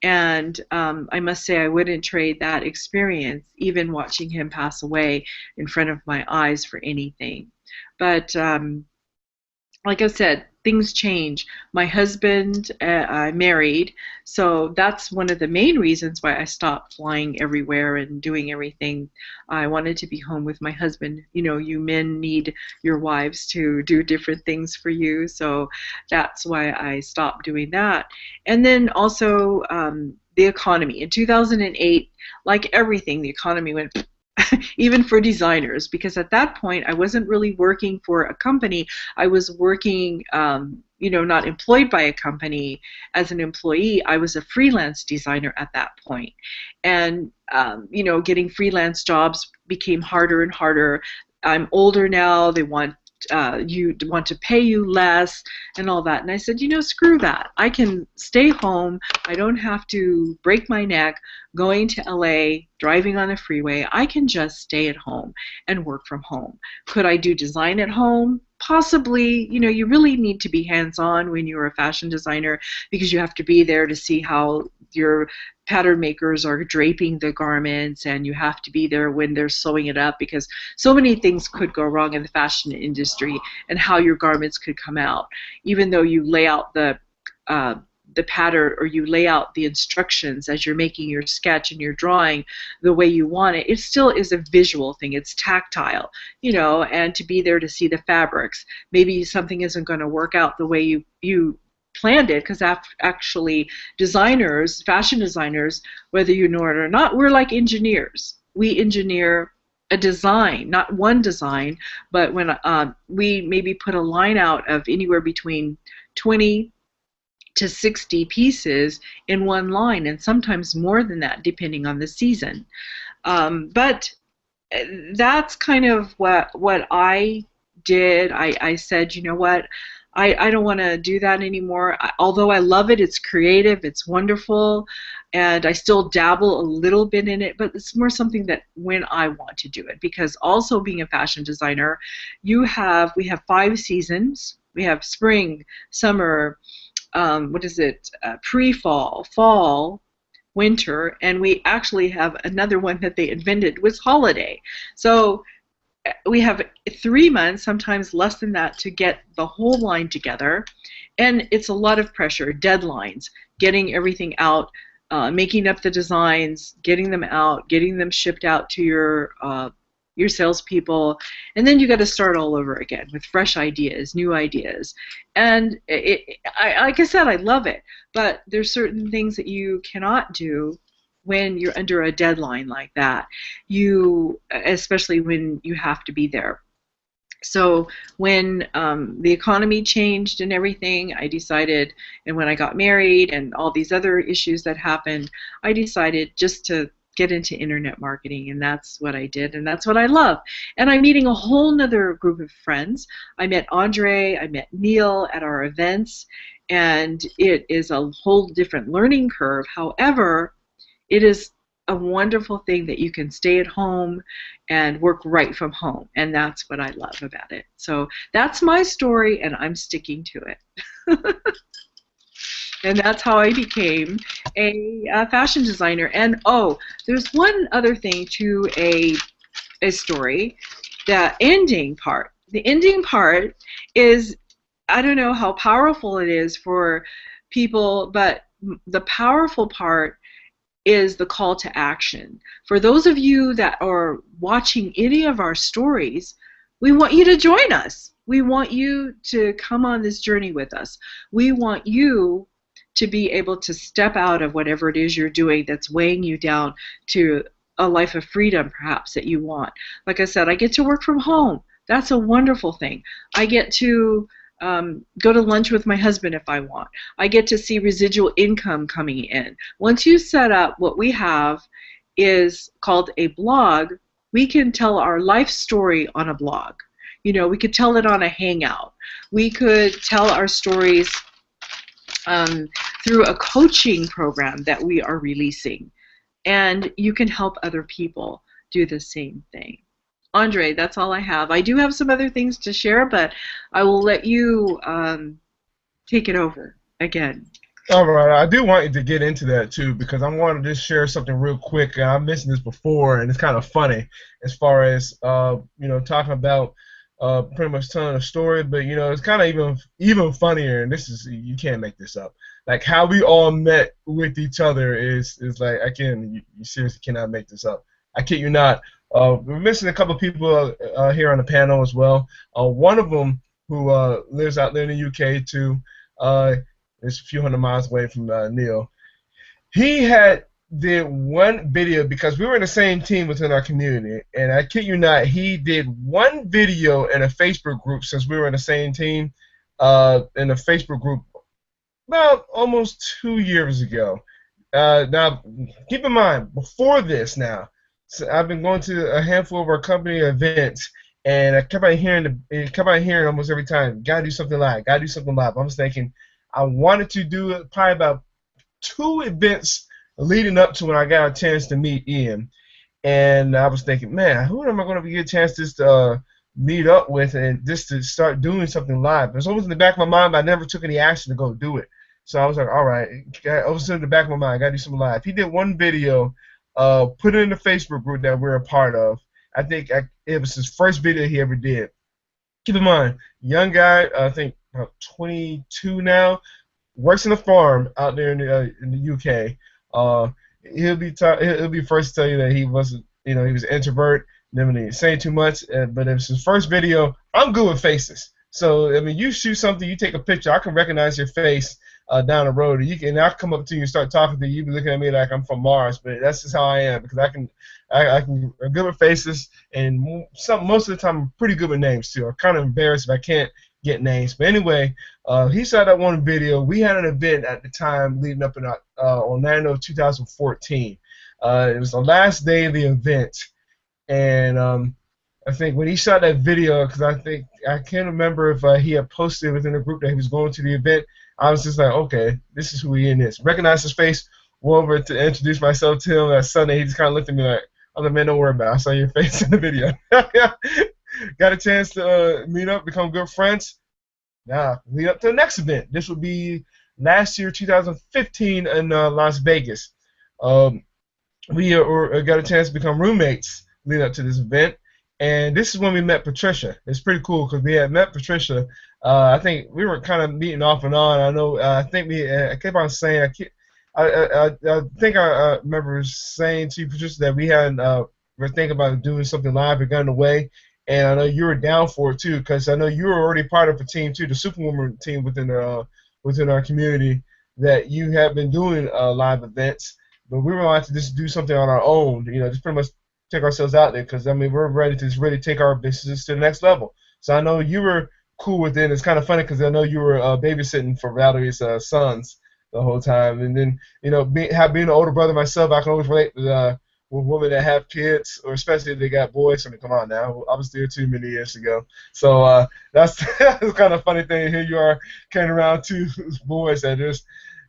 And I must say I wouldn't trade that experience, even watching him pass away in front of my eyes, for anything. But like I said, things change. My husband, I married, so that's one of the main reasons why I stopped flying everywhere and doing everything. I wanted to be home with my husband. You know, you men need your wives to do different things for you, so that's why I stopped doing that. And then also the economy. In 2008, like everything, the economy went even for designers, because at that point I wasn't really working for a company. I was working, not employed by a company as an employee. I was a freelance designer at that point. And, getting freelance jobs became harder and harder. I'm older now. They want to pay you less and all that. And I said, screw that. I can stay home. I don't have to break my neck going to LA, driving on the freeway. I can just stay at home and work from home. Could I do design at home? Possibly. You really need to be hands-on when you're a fashion designer, because you have to be there to see how your pattern makers are draping the garments, and you have to be there when they're sewing it up, because so many things could go wrong in the fashion industry and how your garments could come out. Even though you lay out the pattern, or you lay out the instructions as you're making your sketch and your drawing the way you want it, it still is a visual thing. It's tactile, and to be there to see the fabrics. Maybe something isn't going to work out the way you planned it, because actually designers, fashion designers, whether you know it or not, we're like engineers. We engineer a design, not one design, but when we maybe put a line out of anywhere between 20 to 60 pieces in one line, and sometimes more than that depending on the season. But that's kind of what I did. I said, you know what, I don't want to do that anymore. Although I love it, it's creative, it's wonderful, and I still dabble a little bit in it, but it's more something that when I want to do it. Because also being a fashion designer, we have 5 seasons. We have spring, summer, pre-fall, fall, winter, and we actually have another one that they invented, was holiday. So we have 3 months, sometimes less than that, to get the whole line together, and it's a lot of pressure, deadlines, getting everything out, making up the designs, getting them out, getting them shipped out to your your salespeople, and then you got to start all over again with fresh ideas, new ideas. And like I said, I love it, but there's certain things that you cannot do when you're under a deadline like that. Especially when you have to be there. So when the economy changed and everything, I decided, and when I got married and all these other issues that happened, I decided just to get into internet marketing, and that's what I did, and that's what I love. And I'm meeting a whole nother group of friends. I met Andre, I met Neil at our events, and it is a whole different learning curve. However, it is a wonderful thing that you can stay at home and work right from home, and that's what I love about it. So that's my story, and I'm sticking to it. And that's how I became a fashion designer. And oh, there's one other thing to a story. The ending part. The ending part is, I don't know how powerful it is for people, but the powerful part is the call to action. For those of you that are watching any of our stories, we want you to join us. We want you to come on this journey with us. We want you to be able to step out of whatever it is you're doing that's weighing you down to a life of freedom, perhaps, that you want. Like I said, I get to work from home. That's a wonderful thing. I get to go to lunch with my husband if I want. I get to see residual income coming in. Once you set up, what we have is called a blog. We can tell our life story on a blog. You know, we could tell it on a Hangout. We could tell our stories through a coaching program that we are releasing. And you can help other people do the same thing. Andre, that's all I have. I do have some other things to share, but I will let you take it over again. All right, I do want you to get into that too, because I want to just share something real quick. I mentioned this before, and it's kind of funny as far as talking about pretty much telling a story, but it's kind of even funnier, and this is, you can't make this up. Like how we all met with each other is like, you seriously cannot make this up. I kid you not. We're missing a couple of people here on the panel as well. One of them who lives out there in the UK too, is a few hundred miles away from Neil. He did one video, because we were in the same team within our community, and I kid you not, he did one video in a Facebook group, since we were in the same team, in a Facebook group about almost 2 years ago. Now, keep in mind, before this now, so I've been going to a handful of our company events, and I kept on hearing almost every time, gotta do something live, gotta do something live. I was thinking, I wanted to do it probably about 2 events leading up to when I got a chance to meet Ian, and I was thinking, man, who am I going to get a chance just to meet up with and just to start doing something live? It was always in the back of my mind, but I never took any action to go do it. So I was like, all right, it was in the back of my mind, I got to do something live. He did one video, put it in the Facebook group that we're a part of. I think it was his first video he ever did. Keep in mind, young guy, I think about 22 now, works in a farm out there in the UK. He'll be first to tell you that he wasn't, he was an introvert, never really saying too much. But it was his first video. I'm good with faces, so I mean, you shoot something, you take a picture, I can recognize your face down the road, and I'll come up to you and start talking to you. You be looking at me like I'm from Mars, but that's just how I am, because I'm good with faces, and most of the time I'm pretty good with names too. I'm kind of embarrassed if I can't get names. But anyway, he saw that one video. We had an event at the time leading up in Orlando 2014. It was the last day of the event, and I think when he shot that video, because I can't remember if he had posted within the group that he was going to the event, I was just like, okay, this is who Ian is. Recognized his face, went over to introduce myself to him. That Sunday, he just kind of looked at me like, I'm like, man, don't worry about it. I saw your face in the video. Got a chance to meet up, become good friends. Now, lead up to the next event. This would be last year, 2015, in Las Vegas. We got a chance to become roommates leading up to this event. And this is when we met Patricia. It's pretty cool because we had met Patricia. I think we were kind of meeting off and on. I know. I kept on saying. I think I remember saying to Patricia that we hadn't were thinking about doing something live, it got in the way. And I know you were down for it too, because I know you were already part of a team too, the Superwoman team within our community, that you have been doing live events. But we were going to just do something on our own, just pretty much take ourselves out there, because I mean we're ready to just really take our business to the next level. So I know you were cool with it. It's kind of funny because I know you were babysitting for Valerie's sons the whole time, and then being an older brother myself, I can always relate with women that have kids, or especially if they got boys. I mean, come on now, I was there too many years ago. So that's kind of funny thing. Here you are carrying around two boys that are just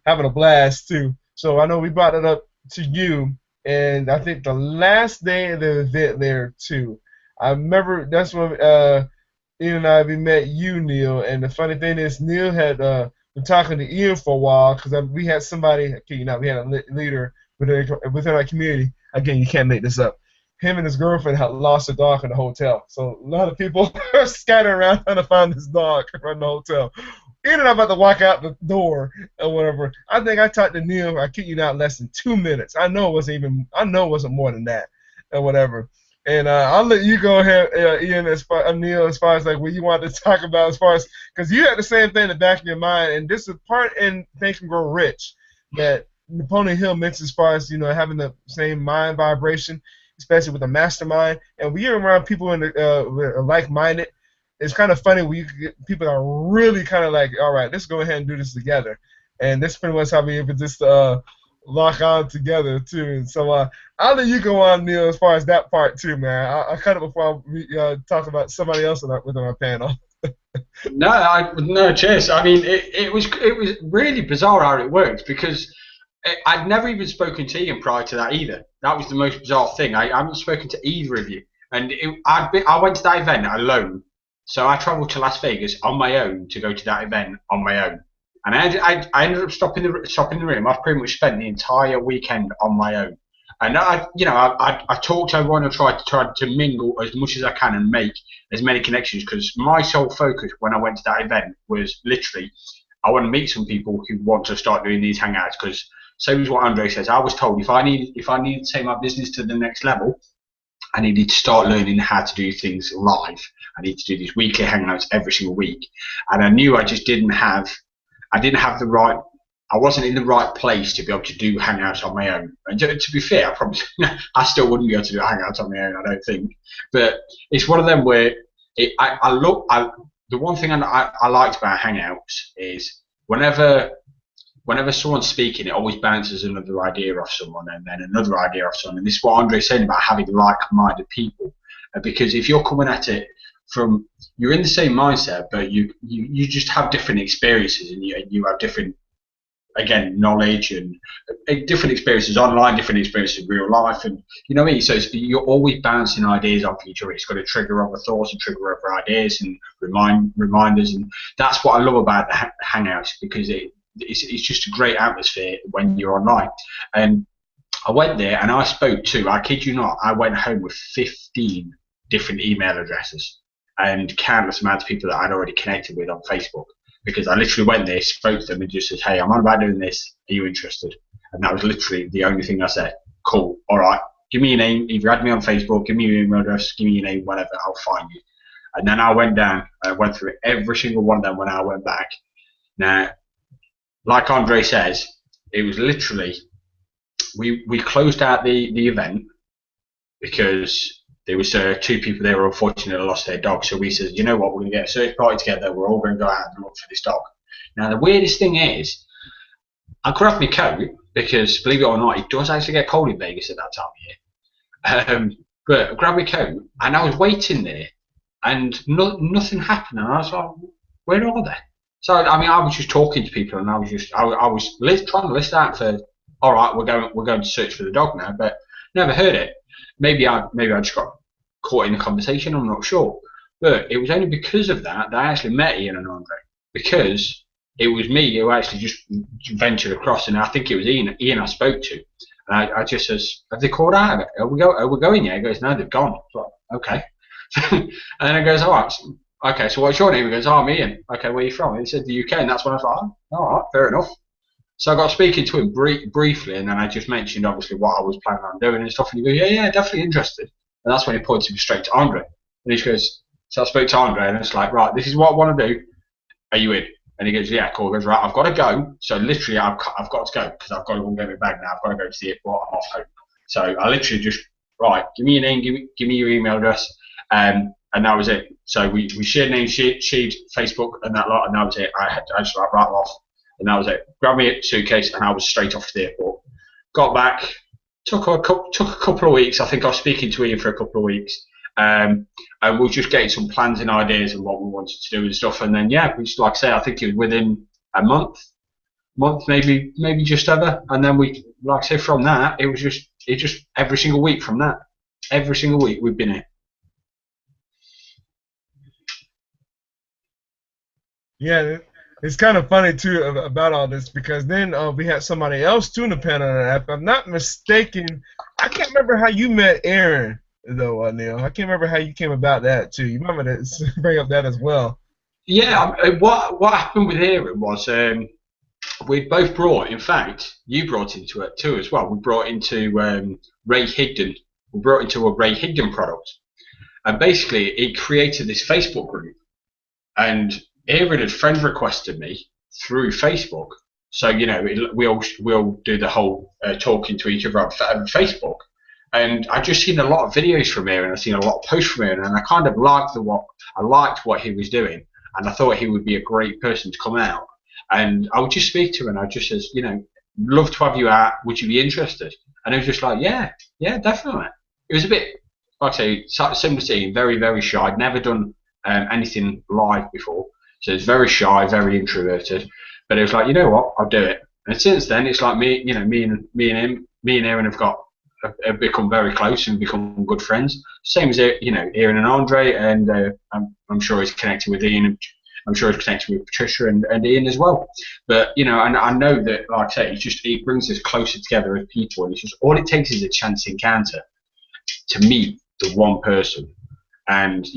having a blast too. So I know we brought it up to you, and I think the last day of the event there too. I remember that's when Ian and I, we met you, Neil, and the funny thing is Neil had been talking to Ian for a while, because we had somebody, we had a leader within our community. Again, you can't make this up. Him and his girlfriend had lost a dog in the hotel. So a lot of people are scattering around trying to find this dog around the hotel. Ian and I about to walk out the door or whatever. I think I talked to Neil, I kid you not, less than 2 minutes. I know it wasn't more than that or whatever. And I'll let you go ahead, Ian, Neil, as far as like what you want to talk about, as far as, because you had the same thing in the back of your mind, and this is part in Think and Grow Rich that Napoleon Hill mentions, as far as having the same mind vibration, especially with a mastermind. And when you're around people like-minded, it's kind of funny when you get people that are really kind of like, all right, let's go ahead and do this together. And that's pretty much how we able just lock on together too. And so I'll let you go on, Neil, as far as that part too, man. I cut it before we talk about somebody else within our panel. No, cheers. I mean, it was really bizarre how it worked, because I'd never even spoken to Ian prior to that either. That was the most bizarre thing. I haven't spoken to either of you, and I went to that event alone. So I travelled to Las Vegas on my own to go to that event on my own. And I ended up stopping the room. I've pretty much spent the entire weekend on my own. And I talked to everyone. I tried to mingle as much as I can and make as many connections, because my sole focus when I went to that event was literally, I want to meet some people who want to start doing these hangouts. Because same as what Andre says, I was told if I needed to take my business to the next level, I needed to start learning how to do things live. I need to do these weekly hangouts every single week, and I knew I just didn't have the right. I wasn't in the right place to be able to do hangouts on my own. And to be fair, I still wouldn't be able to do hangouts on my own, I don't think. But it's one of them where the one thing I liked about hangouts is whenever someone's speaking, it always bounces another idea off someone, and then another idea off someone. And this is what Andre's saying about having like-minded people, because if you're coming at it from, you're in the same mindset, but you just have different experiences, and you have different, again, knowledge and different experiences online, different experiences in real life, and you know what I mean. So you're always bouncing ideas off each other. It's got to trigger other thoughts and trigger other ideas and reminders, and that's what I love about the hangouts, because it's just a great atmosphere when you're online. And I went there and I spoke to, I kid you not, I went home with 15 different email addresses and countless amounts of people that I'd already connected with on Facebook, because I literally went there, spoke to them, and just said, hey, I'm on about doing this, are you interested? And that was literally the only thing I said. Cool, all right, give me your name, either add me on Facebook, give me your email address, give me your name, whatever, I'll find you. And then I went down, I went through every single one of them when I went back. Now, like Andre says, it was literally, we closed out the event because there was two people there who unfortunately lost their dog. So we said, you know what, we're going to get a search party together, we're all going to go out and look for this dog. Now the weirdest thing is, I grabbed my coat, because believe it or not, it does actually get cold in Vegas at that time of year. But I grabbed my coat and I was waiting there, and nothing happened, and I was like, where are they? So I mean, I was just talking to people, and I was trying to list out for, all right, we're going to search for the dog now, but never heard it. Maybe I just got caught in the conversation, I'm not sure. But it was only because of that I actually met Ian and Andre, because it was me who actually just ventured across, and I think it was Ian I spoke to. And I just says, have they called out of it? Are we going yet? He goes, no, they've gone. So, okay. And then I goes, all right. Okay, so what's your name? He goes, oh, I'm Ian. Okay, where are you from? And he said, the UK, and that's when I was like, oh, all right, fair enough. So I got speaking to him briefly, and then I just mentioned, obviously, what I was planning on doing and stuff, and he goes, yeah, definitely interested. And that's when he pointed me straight to Andre. And he goes, so I spoke to Andre, and it's like, right, this is what I want to do. Are you in? And he goes, yeah, cool. He goes, right, I've got to go. So literally, I've got to go because I've got to go and get my bag now. I've got to go to the airport. I'm off home. So I literally just, right, give me your name, give me your email address, and that was it. So we shared names, shared Facebook and that lot, and that was it. I just like right off, and that was it. Grabbed me a suitcase, and I was straight off to the airport. Got back, took a couple of weeks. I think I was speaking to Ian for a couple of weeks. And we were just getting some plans and ideas and what we wanted to do and stuff. And then, yeah, we just, like I say, I think it was within a month, maybe just over. And then we, like I say, from that, it just every single week from that. Every single week we've been here. Yeah, it's kind of funny too about all this because then we had somebody else too in the panel. If I'm not mistaken, I can't remember how you met Aaron though, Neil. I can't remember how you came about that too. You remember to bring up that as well? Yeah, what happened with Aaron was we both brought. In fact, you brought into it too as well. We brought into Ray Higdon. We brought into a Ray Higdon product, and basically he created this Facebook group, and Aaron had friend requested me through Facebook. So you know, we all do the whole talking to each other on Facebook. And I just seen a lot of videos from Aaron. I seen a lot of posts from Aaron, and I kind of liked what he was doing, and I thought he would be a great person to come out. And I would just speak to him, and I just says, you know, love to have you out. Would you be interested? And he was just like, yeah, definitely. It was a bit, like I say, similar to Ian, very, very shy. I'd never done anything live before, so it's very shy, very introverted. But it was like, you know what, I'll do it. And since then, it's like me and Aaron have become very close and become good friends. Same as Aaron and Andre, and I'm sure he's connected with Ian. I'm sure he's connected with Patricia and Ian as well. But and I know that, like I say, it brings us closer together as people, and it's just all it takes is a chance encounter to meet the one person, and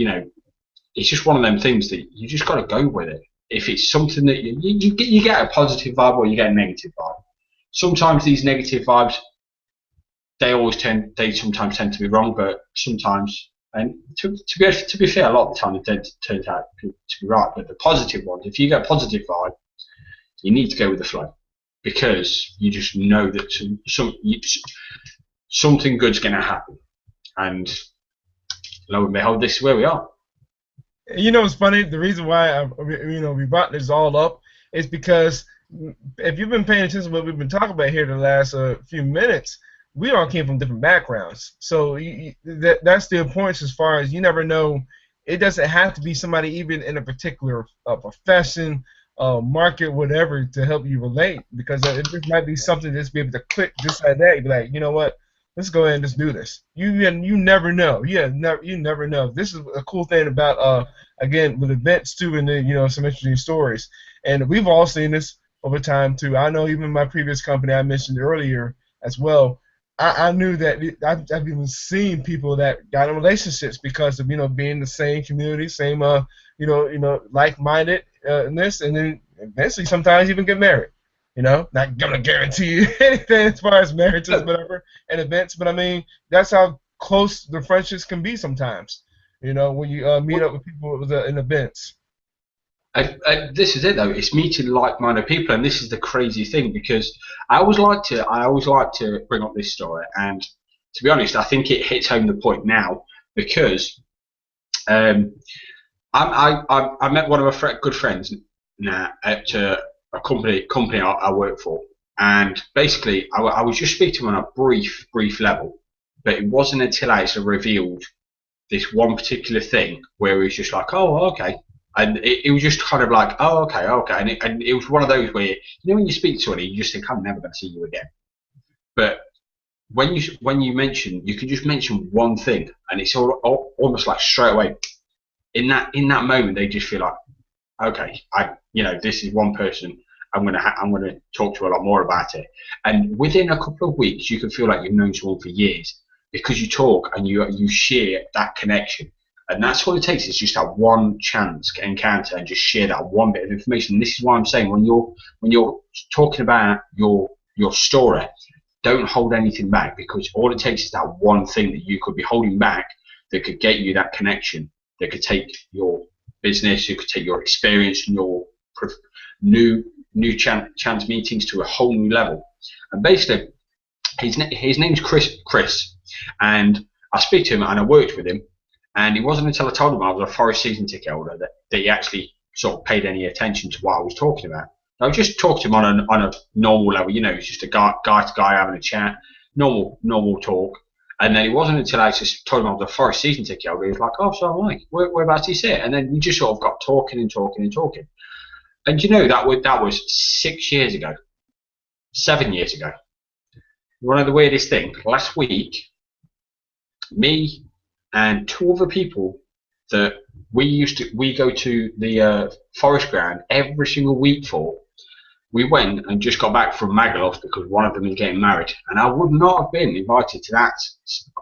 it's just one of them things that you just got to go with it. If it's something that you get a positive vibe or you get a negative vibe. Sometimes these negative vibes, they sometimes tend to be wrong, but sometimes, and to be fair, a lot of the time it turns out to be right. But the positive ones, if you get a positive vibe, you need to go with the flow, because you just know that something good's going to happen. And lo and behold, this is where we are. You know, it's funny. The reason why we brought this all up is because if you've been paying attention to what we've been talking about here the last few minutes, we all came from different backgrounds. So that's the importance, as far as you never know. It doesn't have to be somebody even in a particular profession, market, whatever, to help you relate, because it just might be something just be able to click this and that. You'd be like, you know what? Let's go ahead and just do this. You never know. You never know. This is a cool thing about again with events too, and then some interesting stories. And we've all seen this over time too. I know even my previous company I mentioned earlier as well. I knew that I've even seen people that got in relationships because of being in the same community, same like-minded in this, and then eventually sometimes even get married. Not gonna guarantee you anything as far as marriages, whatever, and events, but I mean that's how close the friendships can be sometimes. When you meet up with people in events. This is it though. It's meeting like-minded people, and this is the crazy thing, because I always like to bring up this story, and to be honest, I think it hits home the point now, because I met one of my good friends now at a company I work for, and basically I was just speaking to him on a brief level, but it wasn't until I actually revealed this one particular thing where he was just like, oh, okay. And it was just kind of like, oh, okay. And it was one of those where, when you speak to somebody, you just think, I'm never going to see you again. But when you mention, you can just mention one thing, and it's almost like straight away. In that moment, they just feel like, okay, this is one person. I'm gonna talk to a lot more about it. And within a couple of weeks, you can feel like you've known someone for years, because you talk and you share that connection. And that's all it takes, is just that one chance encounter, and just share that one bit of information. And this is why I'm saying, when you're talking about your story, don't hold anything back, because all it takes is that one thing that you could be holding back that could get you that connection, that could take your business, you could take your experience and your new chance meetings to a whole new level. And basically, his name's Chris, and I speak to him and I worked with him, and it wasn't until I told him I was a Forest season ticket holder that he actually sort of paid any attention to what I was talking about. I just talked to him on a normal level, you know, it's just a guy to guy having a chat, normal talk. And then it wasn't until I just told him I was a Forest season ticket holder, he was like, oh, so am I. Whereabouts do you sit? And then we just sort of got talking. And you know, that was 6 years ago, 7 years ago. One of the weirdest things, last week, me and two other people that we go to the Forest ground every single week for, we went and just got back from Magaluf because one of them is getting married, and I would not have been invited to that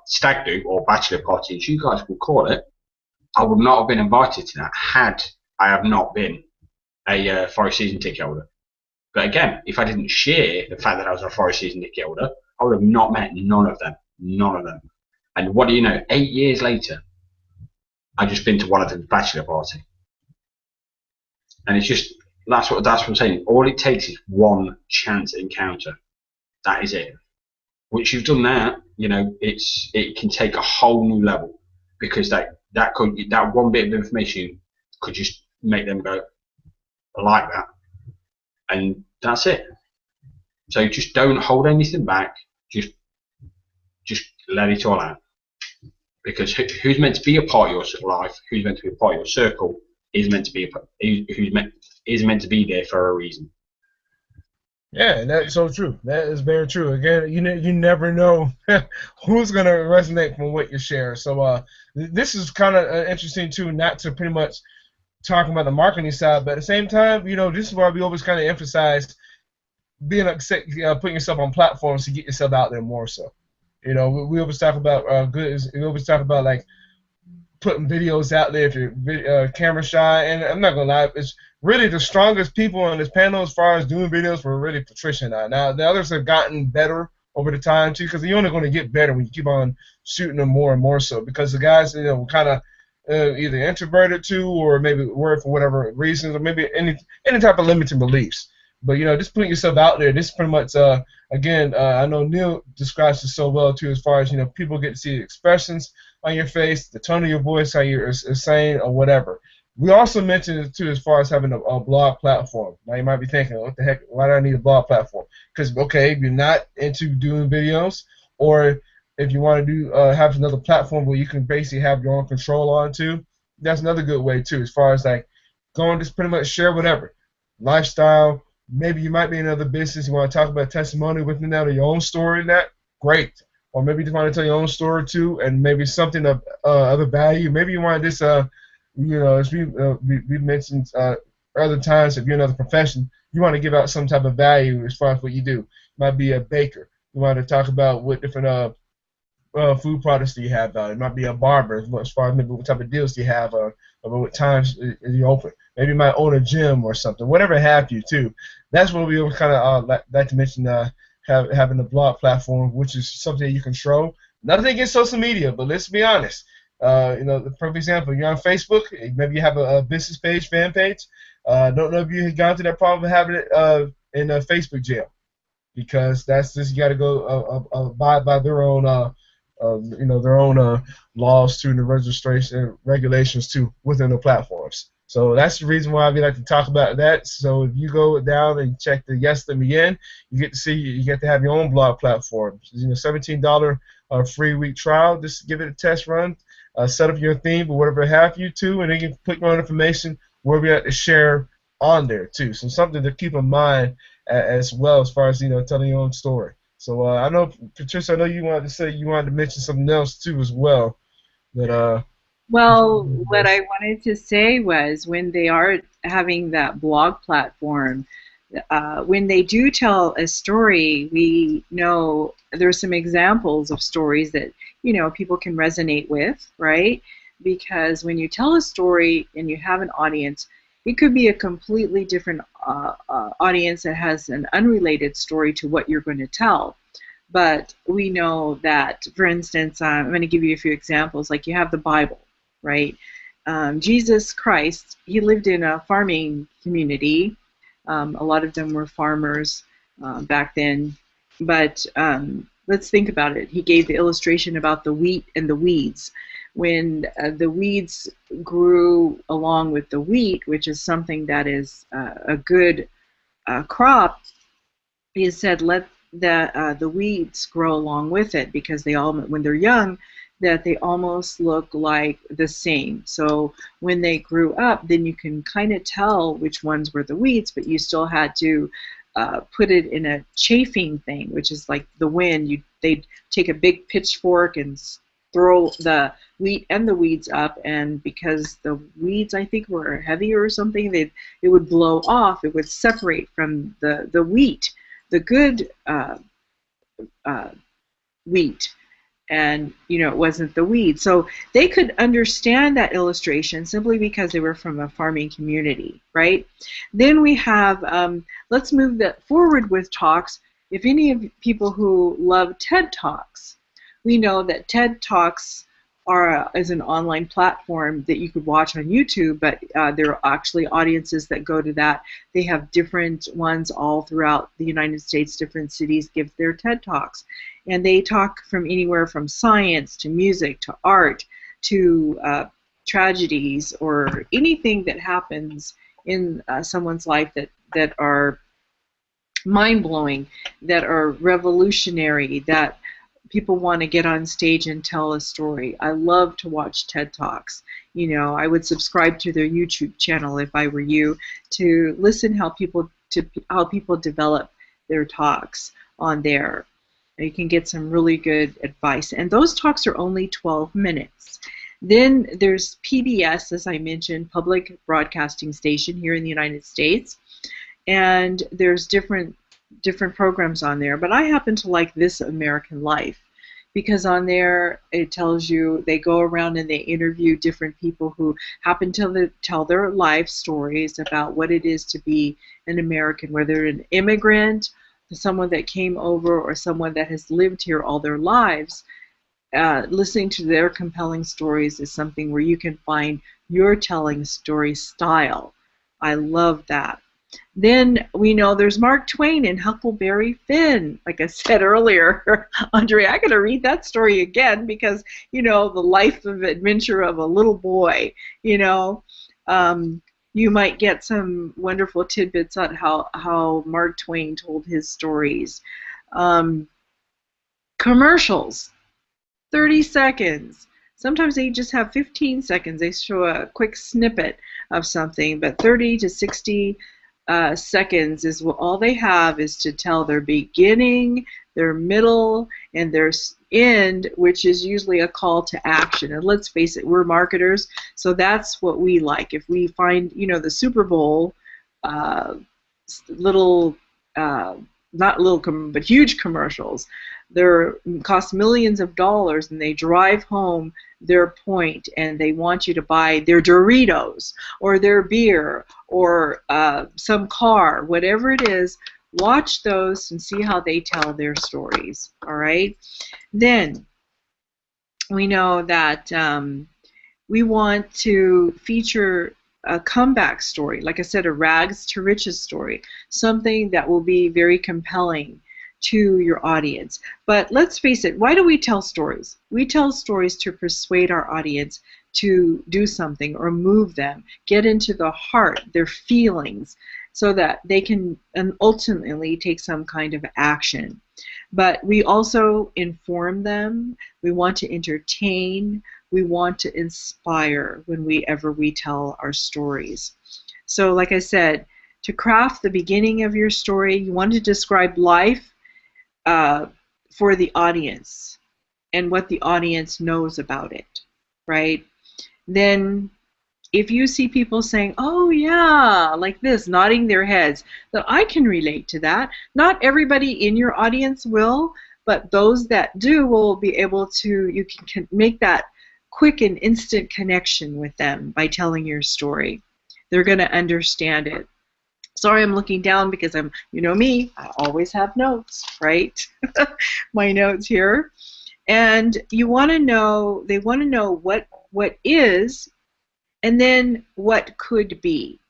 stag do or bachelor party, as you guys will call it. I would not have been invited to that had I have not been a Forest season ticket holder. But again, if I didn't share the fact that I was a Forest season ticket holder, I would have not met none of them. And what do you know? 8 years later, I've just been to one of them bachelor party, and it's just. That's what I'm saying. All it takes is one chance encounter. That is it. Once you've done that, you know, it can take a whole new level, because that one bit of information could just make them go, I like that, and that's it. So just don't hold anything back. Just let it all out, because who's meant to be a part of your life, who's meant to be a part of your circle, is meant to be there for a reason. Yeah, and that's so true. That is very true. Again, you never know who's going to resonate from what you share. So this is kind of interesting too, not to pretty much talk about the marketing side, but at the same time, you know, this is why we always kind of emphasize being putting yourself on platforms to get yourself out there more so. You know, we always talk about we always talk about like putting videos out there if you're camera shy, and I'm not gonna lie, it's really the strongest people on this panel as far as doing videos were really Patricia and I. Now the others have gotten better over the time too, because you're only going to get better when you keep on shooting them more and more so, because the guys, you know, kind of either introverted too, or maybe were for whatever reasons, or maybe any type of limiting beliefs. But you know, just putting yourself out there, this is pretty much again, I know Neil describes it so well too, as far as, you know, people get to see the expressions on your face, the tone of your voice, how you're saying or whatever. We also mentioned it too as far as having a blog platform. Now you might be thinking, what the heck, why do I need a blog platform? Because, okay, if you're not into doing videos, or if you want to do have another platform where you can basically have your own control on too, that's another good way too, as far as like going just pretty much share whatever. Lifestyle, maybe you might be in another business, you want to talk about testimony within that or your own story in that, great. Or maybe you want to tell your own story too, and maybe something of other value. Maybe you want this, you know, as we mentioned other times, if you're in another profession, you want to give out some type of value as far as what you do. You might be a baker. You want to talk about what different food products do you have out. It might be a barber, as far as maybe what type of deals do you have, or what times you open. Maybe you might own a gym or something, whatever have you too. That's what we kind of like to mention. Having a blog platform, which is something you control. Nothing against social media, but let's be honest. You know, the perfect example, you're on Facebook, maybe you have a business page, fan page. Don't know if you have gone through that problem of having it in a Facebook jail, because that's just, you got to go abide by their own, you know, their own laws too, and the registration regulations too within the platforms. So that's the reason why we like to talk about that. So if you go down and check the Yes Them Again, you get to have your own blog platform. You know, $17 free week trial. Just give it a test run, set up your theme or whatever have you too, and then you can put your own information where we have to share on there too. So something to keep in mind as well, as far as, you know, telling your own story. So I know, Patricia, I know you wanted to mention something else too as well. That Well, what I wanted to say was, when they are having that blog platform, when they do tell a story, we know there's some examples of stories that, you know, people can resonate with, right? Because when you tell a story and you have an audience, it could be a completely different audience that has an unrelated story to what you're going to tell. but we know that, for instance, I'm going to give you a few examples. Like you have the Bible, right? Jesus Christ, he lived in a farming community. A lot of them were farmers back then. But let's think about it. He gave the illustration about the wheat and the weeds. When the weeds grew along with the wheat, which is something that is a good crop, he said let the weeds grow along with it, because they all, when they're young, that they almost look like the same. So when they grew up, then you can kind of tell which ones were the weeds, but you still had to put it in a chafing thing, which is like the wind. They'd take a big pitchfork and throw the wheat and the weeds up, and because the weeds, I think, were heavier or something, it would blow off. It would separate from the wheat, the good wheat, and it wasn't the weed. So they could understand that illustration simply because they were from a farming community, right? Then we have, let's move that forward with talks. If any of people who love TED Talks, we know that TED Talks is an online platform that you could watch on YouTube, but there are actually audiences that go to that. They have different ones all throughout the United States. Different cities give their TED Talks, and they talk from anywhere from science to music to art to tragedies or anything that happens in someone's life that are mind-blowing, that are revolutionary, that people want to get on stage and tell a story. I love to watch TED Talks. I would subscribe to their YouTube channel if I were you, to listen how people develop their talks on there. You can get some really good advice. And those talks are only 12 minutes. Then there's PBS, as I mentioned, Public Broadcasting Station here in the United States. And there's different programs on there, but I happen to like This American Life, because on there it tells you, they go around and they interview different people who happen to tell their life stories about what it is to be an American, whether an immigrant, someone that came over, or someone that has lived here all their lives. Listening to their compelling stories is something where you can find your telling story style. I love that. Then we know there's Mark Twain and Huckleberry Finn. Like I said earlier, Andre, I got to read that story again, because, the life of adventure of a little boy, you might get some wonderful tidbits on how Mark Twain told his stories. Commercials, 30 seconds. Sometimes they just have 15 seconds. They show a quick snippet of something, but 30 to 60 seconds is all they have, is to tell their beginning, their middle, and their end, which is usually a call to action. And let's face it, we're marketers, so that's what we like. If we find, the Super Bowl, little, not little, but huge commercials, cost millions of dollars, and they drive home their point, and they want you to buy their Doritos or their beer or some car, whatever it is. Watch those and see how they tell their stories. All right. Then we know that we want to feature a comeback story, like I said, a rags to riches story, something that will be very compelling to your audience. But let's face it, why do we tell stories? We tell stories to persuade our audience to do something or move them, get into the heart, their feelings, so that they can ultimately take some kind of action. But we also inform them, we want to entertain, we want to inspire whenever we tell our stories. So like I said, to craft the beginning of your story, you want to describe life for the audience and what the audience knows about it, right? Then if you see people saying, oh yeah, like this, nodding their heads, that I can relate to that. Not everybody in your audience will, but those that do will be able to, you can make that quick and instant connection with them by telling your story. They're going to understand it. Sorry, I'm looking down because you know me, I always have notes, right? My notes here. And you want to know, they want to know what is, and then what could be.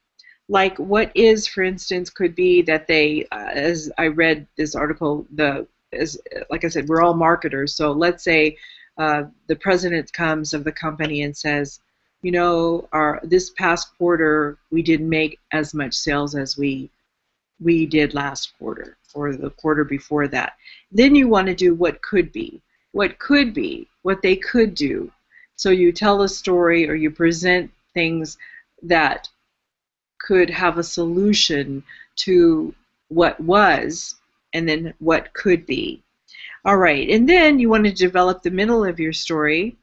Like what is, for instance, could be that they, as I read this article, like I said, we're all marketers. So let's say the president comes of the company and says, you know, this past quarter we didn't make as much sales as we did last quarter or the quarter before that. Then you want to do what could be, what they could do. So you tell a story or you present things that could have a solution to what was and then what could be. All right, and then you want to develop the middle of your story.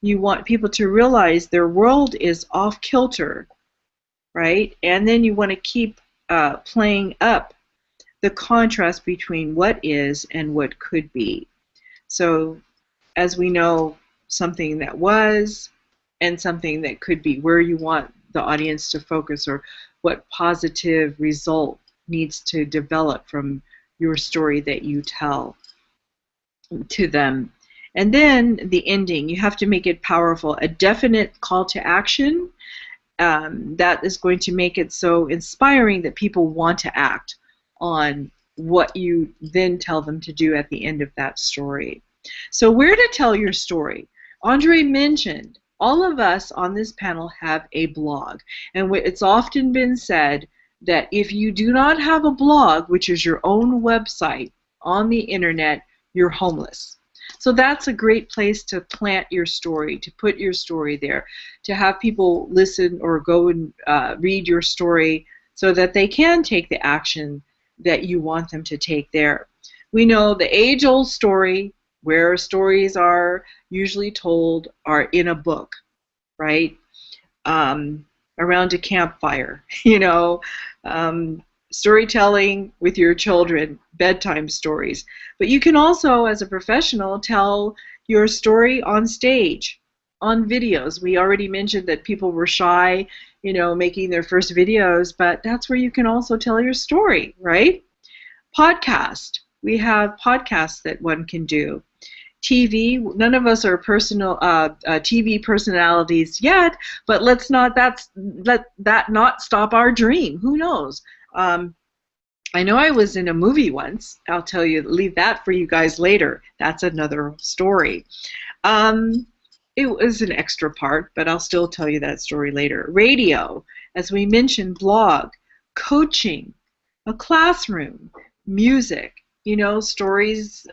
You want people to realize their world is off kilter, right? And then you want to keep playing up the contrast between what is and what could be. So, as we know, something that was and something that could be, where you want the audience to focus or what positive result needs to develop from your story that you tell to them. And then the ending, you have to make it powerful, a definite call to action that is going to make it so inspiring that people want to act on what you then tell them to do at the end of that story. So where to tell your story? Andre mentioned all of us on this panel have a blog, and it's often been said that if you do not have a blog, which is your own website on the internet, you're homeless. So that's a great place to plant your story, to put your story there, to have people listen or go and read your story so that they can take the action that you want them to take there. We know the age-old story where stories are usually told are in a book, right? Around a campfire, you know, storytelling with your children, bedtime stories. But you can also, as a professional, tell your story on stage, on videos. We already mentioned that people were shy, you know, making their first videos, but that's where you can also tell your story, right? Podcast. We have podcasts that one can do. TV, none of us are TV personalities yet, but let that not stop our dream. Who knows? I know I was in a movie once. I'll tell you, leave that for you guys later. That's another story. It was an extra part, but I'll still tell you that story later. Radio, as we mentioned, blog, coaching, a classroom, music. You know, stories,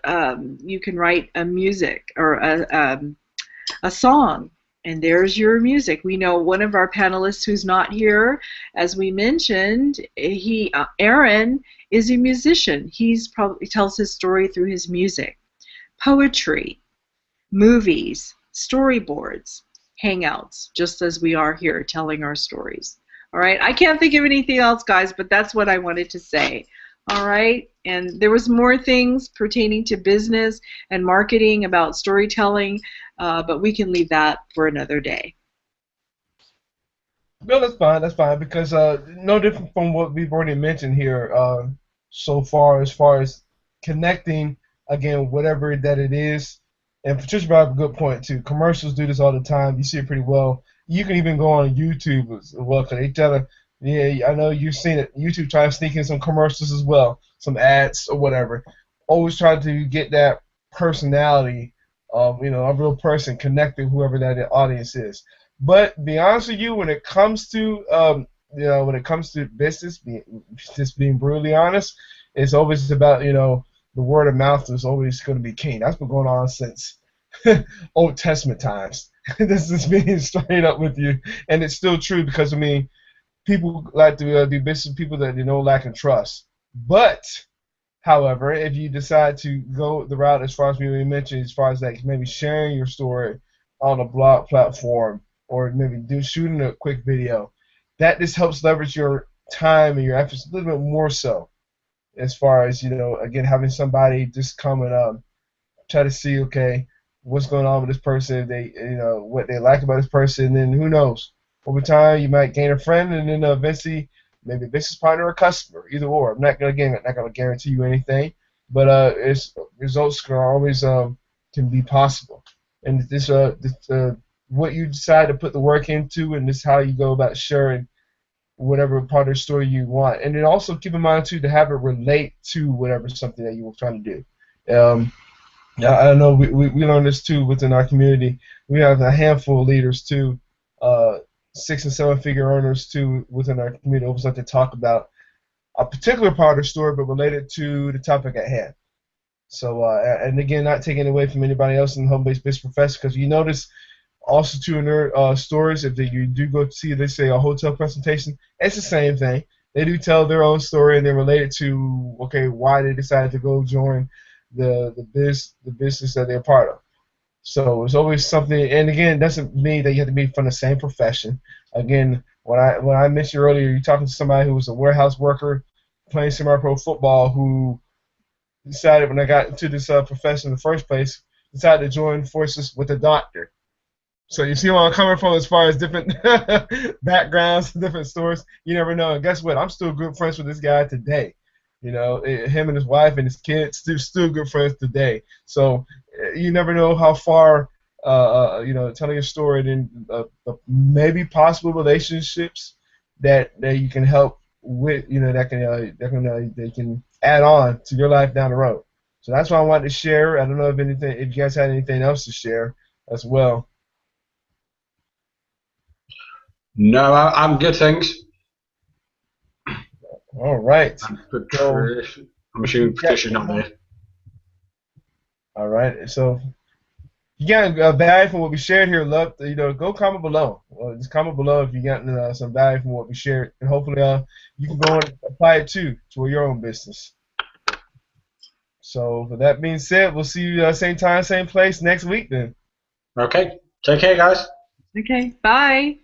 you can write a music or a song, and there's your music. We know one of our panelists who's not here, as we mentioned, Aaron is a musician. He tells his story through his music. Poetry, movies, storyboards, hangouts, just as we are here telling our stories. All right, I can't think of anything else, guys, but that's what I wanted to say. All right, and there was more things pertaining to business and marketing about storytelling, but we can leave that for another day. No, that's fine, because no different from what we've already mentioned here so far as connecting, again, whatever that it is. And Patricia brought up a good point, too. Commercials do this all the time. You see it pretty well. You can even go on YouTube as well, because they tell them, yeah, I know you've seen it. YouTube try to sneak in some commercials as well, some ads or whatever. Always try to get that personality of, you know, a real person connected, whoever that audience is. But be honest with you, when it comes to, when it comes to business, just being brutally honest, it's always about, you know, the word of mouth is always going to be king. That's been going on since Old Testament times. This is being straight up with you, and it's still true because, I mean, people like to do business with people that they don't lack in trust. But, however, if you decide to go the route as far as we mentioned, as far as like maybe sharing your story on a blog platform or maybe shooting a quick video, that just helps leverage your time and your efforts a little bit more so. As far as, you know, again, having somebody just come and try to see, okay, what's going on with this person, if they, you know, what they like about this person, and then who knows. Over time, you might gain a friend, and then eventually maybe a business partner or a customer, either or. I'm not gonna guarantee you anything, but it's results can always can be possible. And what you decide to put the work into, and this is how you go about sharing whatever part of the story you want. And then also keep in mind too to have it relate to whatever something that you were trying to do. I know we learned this too within our community. We have a handful of leaders too, 6 and 7 figure earners too within our community. Always like to talk about a particular part of the story, but related to the topic at hand. So and again, not taking away from anybody else in the home-based business profession, because you notice also too in their stories, if you do go see, they say a hotel presentation, it's the same thing. They do tell their own story and they're related to why they decided to go join the business that they're part of. So it's always something, and again, it doesn't mean that you have to be from the same profession. Again, when I mentioned earlier, you're talking to somebody who was a warehouse worker playing semi-pro football who decided when I got into this profession in the first place, decided to join forces with a doctor. So you see where I'm coming from as far as different backgrounds, different stories. You never know. And guess what? I'm still good friends with this guy today. You know, him and his wife and his kids still good friends today. So you never know how far, telling a story and maybe possible relationships that you can help with, they can add on to your life down the road. So that's what I wanted to share. I don't know if you guys had anything else to share as well. No, I'm good, thanks. All right. I'm assuming Patricia's not there. All right. So you got value from what we shared here. Love, go comment below. Just comment below if you got some value from what we shared, and hopefully you can go and apply it too to your own business. So with that being said, we'll see you same time, same place next week then. Okay. Take care, guys. Okay. Bye.